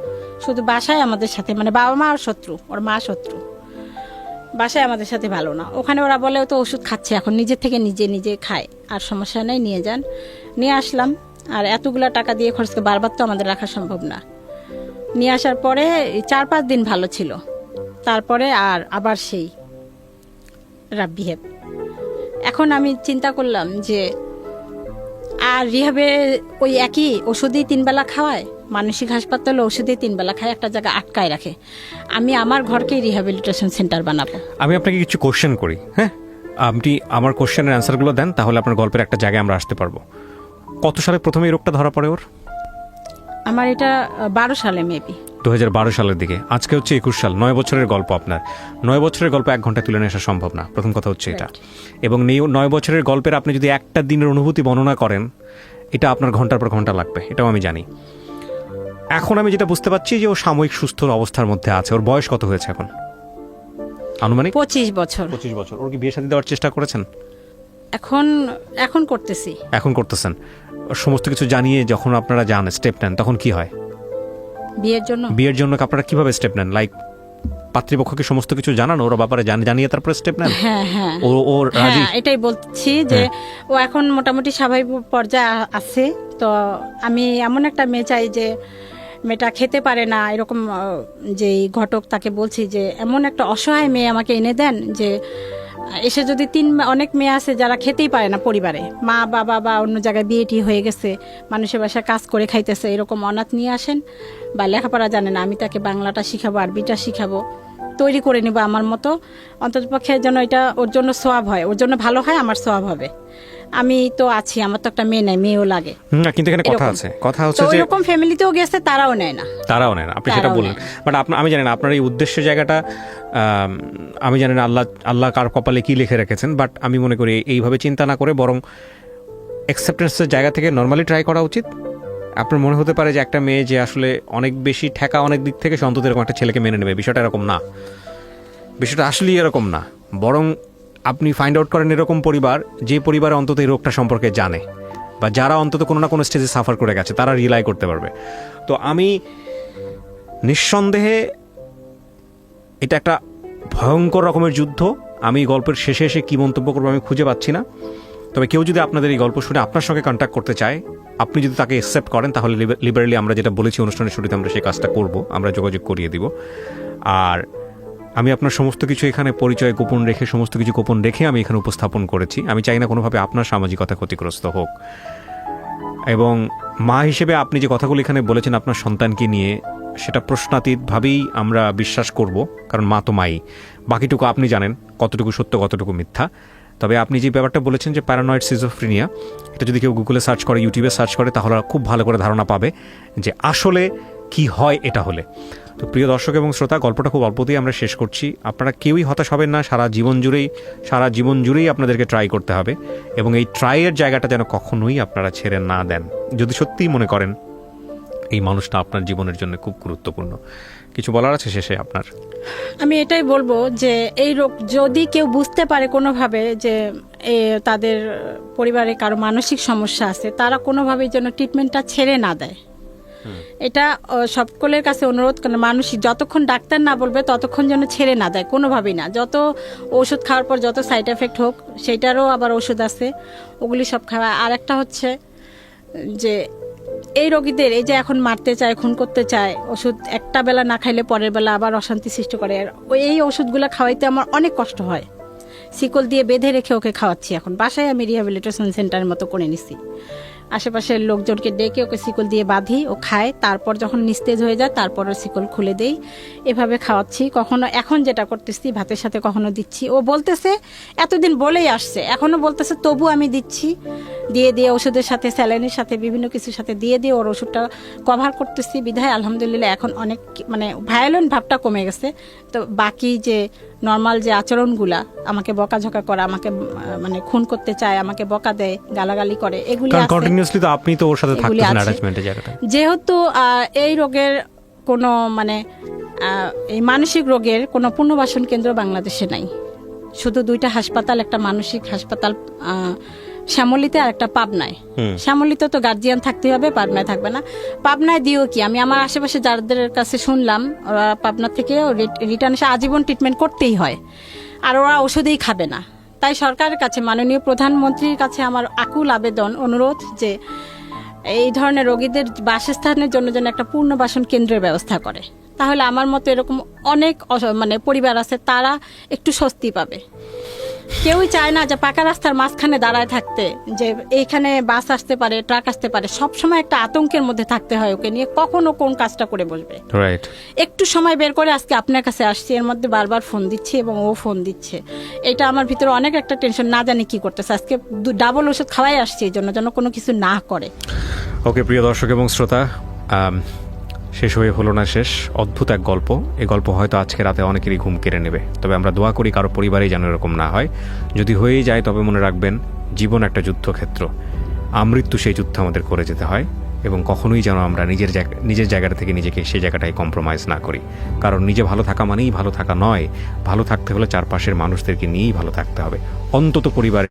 শুধু বাসায় আমাদের সাথে মানে বাবা মা আর শত্রু, ওর মা শত্রু, বাসায় আমাদের সাথে ভালো না। ওখানে ওরা বলে ও তো ওষুধ খাচ্ছে, এখন নিজে থেকে নিজে খায়, আর সমস্যা নেই, নিয়ে যান। নিয়ে আসলাম। আর এতগুলা টাকা দিয়ে খরচকে বারবার তো আমাদের রাখা সম্ভব না। নিয়ে আসার পরে 4-5 দিন ভালো ছিল, তারপরে আবার সেই রাব বিহেভ। এখন আমি চিন্তা করলাম যে আর রিহাবে ওই একই ওষুধই 3 বেলা খাওয়ায়, মানসিক হাসপাতালে ওষুধই 3 বেলা খায়, একটা জায়গা আটকায় রাখে। আমি আমার ঘরকেই রিহ্যাবিলিটেশন সেন্টার বানাবো। আমি আপনাকে কিছু কোশ্চেন করি, হ্যাঁ? আপনি আমার কোশ্চেনের অ্যান্সারগুলো দেন, তাহলে আপনার গল্পের একটা জায়গায় আমরা আসতে পারবো। কত সালে প্রথমে এই রোগটা ধরা পড়ে ওর? আমার এটা 12 সালে মেবি, 2012 সালের দিকে। আজকে হচ্ছে 21 সাল, 9 বছরের গল্প আপনার। 9 বছরের গল্প 1 ঘন্টায় তুলে নিয়ে আসা সম্ভব না, প্রথম কথা হচ্ছে এটা। এবং 9 বছরের গল্পের আপনি যদি একটা দিনের অনুভূতি বর্ণনা করেন, এটা আপনার ঘন্টার পর ঘন্টা লাগবে, এটাও আমি জানি। এখন আমি যেটা বুঝতে পারছি যে ও সাময়িক সুস্থ অবস্থার মধ্যে আছে। ওর বয়স কত হয়েছে এখন আনুমানিক? 25 বছর। 25 বছর। ওর কি বিয়ে শাদী দেওয়ার চেষ্টা করেছেন? এখন করতেছি। এখন করতেছেন। সমস্ত কিছু জানিয়ে যখন আপনারা যান স্টেপ নেন তখন কি হয়? বিয়ের জন্য আপনারা কিভাবে স্টেপ নেন? লাইক পাত্রীপক্ষকে সমস্ত কিছু জানান, ওর ব্যাপারে জানিয়ে তারপরে স্টেপ নেন? হ্যাঁ হ্যাঁ ও রাজি? এটাই বলছি যে ও এখন মোটামুটি স্বাভাবিক পর্যায়ে আছে। তো আমি এমন একটা মেয়ে চাই যে মেয়েটা খেতে পারে না, এরকম যে ঘটক তাকে বলছি যে এমন একটা অসহায় মেয়ে আমাকে এনে দেন, যে এসে যদি অনেক মেয়ে আছে যারা খেতেই পারে না পরিবারে, মা বাবা বা অন্য জায়গায় বিয়েটি হয়ে গেছে, মানুষের বাসায় কাজ করে খাইতেছে, এরকম অনাথ নিয়ে আসেন, বা লেখাপড়া জানে না, আমি তাকে বাংলাটা শিখাবো, আরবিটা শিখাবো, তৈরি করে নিব আমার মতো। অন্ততপক্ষে যেন এটা ওর জন্য সোয়াব হয়, ওর জন্য ভালো হয়, আমার সোয়াব হবে। আমি তো আছি, আমার তো একটা মেয়ে নাই, মেয়েও লাগে। কিন্তু এখানে কথা হচ্ছে যে এরকম ফ্যামিলিতেও গেছে, তারাও নেয় না। আপনি সেটা বললেন, বাট আমি জানি না আপনার এই উদ্দেশ্যের জায়গাটা, আমি জানি না আল্লাহ কার কপালে কি লিখে রেখেছেন, বাট আমি মনে করি এইভাবে চিন্তা না করে বরং অ্যাকসেপ্টেন্সের জায়গা থেকে নর্মালি ট্রাই করা উচিত। আপনার মনে হতে পারে যে একটা মেয়ে যে আসলে অনেক বেশি ঠেকা অনেক দিক থেকে, সে অন্তত এরকম একটা ছেলেকে মেনে নেবে, বিষয়টা এরকম না। বিষয়টা আসলেই এরকম না, বরং আপনি ফাইন্ড আউট করেন এরকম পরিবার, যে পরিবারে অন্তত এই রোগটা সম্পর্কে জানে, বা যারা অন্তত কোনো না কোনো স্টেজে সাফার করে গেছে, তারা রিলাই করতে পারবে। তো আমি নিঃসন্দেহে এটা একটা ভয়ঙ্কর রকমের যুদ্ধ। আমি গল্পের শেষে এসে কী মন্তব্য করবো আমি খুঁজে পাচ্ছি না। তবে কেউ যদি আপনাদের এই গল্প শুনে আপনার সঙ্গে কন্ট্যাক্ট করতে চায়, আপনি যদি তাকে অ্যাকসেপ্ট করেন, তাহলে লিবারেলি আমরা যেটা বলেছি অনুষ্ঠানের শুরুতে, আমরা সেই কাজটা করব, আমরা যোগাযোগ করিয়ে দিব। আর আমি আপনার সমস্ত কিছু এখানে পরিচয় গোপন রেখে, সমস্ত কিছু গোপন রেখে আমি এখানে উপস্থাপন করেছি। আমি চাই না কোনোভাবে আপনার সামাজিকতা ক্ষতিগ্রস্ত হোক। এবং মা হিসেবে আপনি যে কথাগুলো এখানে বলেছেন আপনার সন্তানকে নিয়ে, সেটা প্রশ্নাতীতভাবেই আমরা বিশ্বাস করব, কারণ মা তো মাই। বাকিটুকু আপনি জানেন কতটুকু সত্য কতটুকু মিথ্যা। তবে আপনি যে ব্যাপারটা বলেছেন যে প্যারানয়েড সিজোফ্রেনিয়া, এটা যদি কেউ গুগলে সার্চ করে, ইউটিউবে সার্চ করে, তাহলে খুব ভালো করে ধারণা পাবে যে আসলে কি হয় এটা হলে। তো প্রিয় দর্শক এবং শ্রোতা, গল্পটা খুব অল্পতেই আমরা শেষ করছি। আপনারা কেউই হতাশ হবেন না, সারা জীবন জুড়েই আপনাদেরকে ট্রাই করতে হবে, এবং এই ট্রাইয়ের জায়গাটা যেন কখনোই আপনারা ছেড়ে না দেন, যদি সত্যিই মনে করেন এই মানুষটা আপনার জীবনের জন্য খুব গুরুত্বপূর্ণ। কিছু বলার আছে শেষে আপনার? আমি এটাই বলবো যে এই রোগ যদি কেউ বুঝতে পারে কোনোভাবে যে তাদের পরিবারে কারো মানসিক সমস্যা আছে, তারা কোনোভাবেই যেন ট্রিটমেন্টটা ছেড়ে না দেয়। এটা সকলের কাছে অনুরোধ করেন, মানসিক যতক্ষণ ডাক্তার না বলবে ততক্ষণ যেন ছেড়ে না দেয়, কোনোভাবেই না। যত ওষুধ খাওয়ার পর যত সাইড এফেক্ট হোক, সেইটারও আবার ওষুধ আছে, ওগুলি সব খাওয়া। আর একটা হচ্ছে যে এই রোগীদের, এই যে এখন মারতে চায়, খুন করতে চায়, ওষুধ একটা বেলা না খাইলে পরের বেলা আবার অশান্তি সৃষ্টি করে, এই ওষুধগুলো খাওয়াইতে আমার অনেক কষ্ট হয়। শিকল দিয়ে বেঁধে রেখে ওকে খাওয়াচ্ছি। এখন বাসায় আমি রিহ্যাবিলিটেশন সেন্টারের মতো করে নিছি, আশেপাশের লোকজনকে ডেকে ওকে শিকল দিয়ে বাঁধি, ও খায়, তারপর যখন নিস্তেজ হয়ে যায় তারপর শিকল খুলে দেই, এভাবে খাওয়াচ্ছি। কখনো এখন যেটা করতেছি, ভাতের সাথে কখনো দিচ্ছি। ও বলতেছে, এতদিন বলেই আসছে, এখনো বলতেছে, তবু আমি দিচ্ছি, দিয়ে ওষুধের সাথে, স্যালাইনের সাথে, বিভিন্ন কিছুর সাথে দিয়ে ওর ওষুধটা কভার করতেছি। বিধায় আলহামদুলিল্লাহ এখন অনেক মানে ভায়োলেন্ট ভাবটা কমে গেছে। তো বাকি যে নর্মাল যে আচরণগুলা, আমাকে বকাঝকা করা, আমাকে মানে খুন করতে চায়, আমাকে বকা দেয়, গালাগালি করে, এগুলি কন্টিনিউয়াসলি তো আপনি তো ওর সাথে থাকতেছেন অ্যাটাচমেন্টের জায়গাটা। যেহেতু এই রোগের কোনো মানে এই মানসিক রোগের কোনো পুনর্বাসন কেন্দ্র বাংলাদেশে নাই, শুধু দুইটা হাসপাতাল, একটা মানসিক হাসপাতাল শ্যামলীতে আর একটা পাবনায়। শ্যামলীতে তো গার্জিয়ান থাকতে হবে, পাবনায় থাকবে না। পাবনায় দিও কি, আমি আমার আশেপাশে যাদের কাছে শুনলাম, ওরা পাবনা থেকে রিটার্ন এসে আজীবন ট্রিটমেন্ট করতেই হয়, আর ওরা ওষুধেই খাবে না। তাই সরকারের কাছে, মাননীয় প্রধানমন্ত্রীর কাছে আমার আকুল আবেদন, অনুরোধ যে এই ধরনের রোগীদের বাসস্থানের জন্য যেন একটা পুনর্বাসন কেন্দ্রের ব্যবস্থা করে। তাহলে আমার মতো এরকম অনেক মানে পরিবার আছে, তারা একটু স্বস্তি পাবে। কেউই চায় না যে পাকা রাস্তার মাঝখানে দাঁড়ায় থাকতে, যে এইখানে বাস আসতে পারে, ট্রাক আসতে পারে, সবসময় একটা আতঙ্কের মধ্যে থাকতে হয় ওকে নিয়ে, কখনো কোন কাজটা করে বসবে। একটু সময় বের করে আজকে আপনার কাছে আসছি, এর মধ্যে বারবার ফোন দিচ্ছি এবং ও ফোন দিচ্ছে, এটা আমার ভিতরে অনেক একটা টেনশন, না জানি কি করতেছে। আজকে ডাবল ওষুধ খাওয়াই আসছি এই জন্য, যেন কোনো কিছু না করে। ওকে প্রিয় দর্শক এবং শ্রোতা, শেষ হয়ে হলো না শেষ, অদ্ভুত এক গল্প। এই গল্প হয়তো আজকে রাতে অনেকেরই ঘুম কেড়ে নেবে, তবে আমরা দোয়া করি কারো পরিবারেই যেন এরকম না হয়। যদি হয়েই যায় তবে মনে রাখবেন, জীবন একটা যুদ্ধক্ষেত্র। আমৃত্যু সেই যুদ্ধ আমাদের করে যেতে হয় এবং কখনোই যেন আমরা নিজের জায়গাটা থেকে নিজেকে সেই জায়গাটায় কম্প্রোমাইজ না করি। কারণ নিজে ভালো থাকা মানেই ভালো থাকা নয়, ভালো থাকতে হলে চারপাশের মানুষদেরকে নিয়েই ভালো থাকতে হবে, অন্তত পরিবার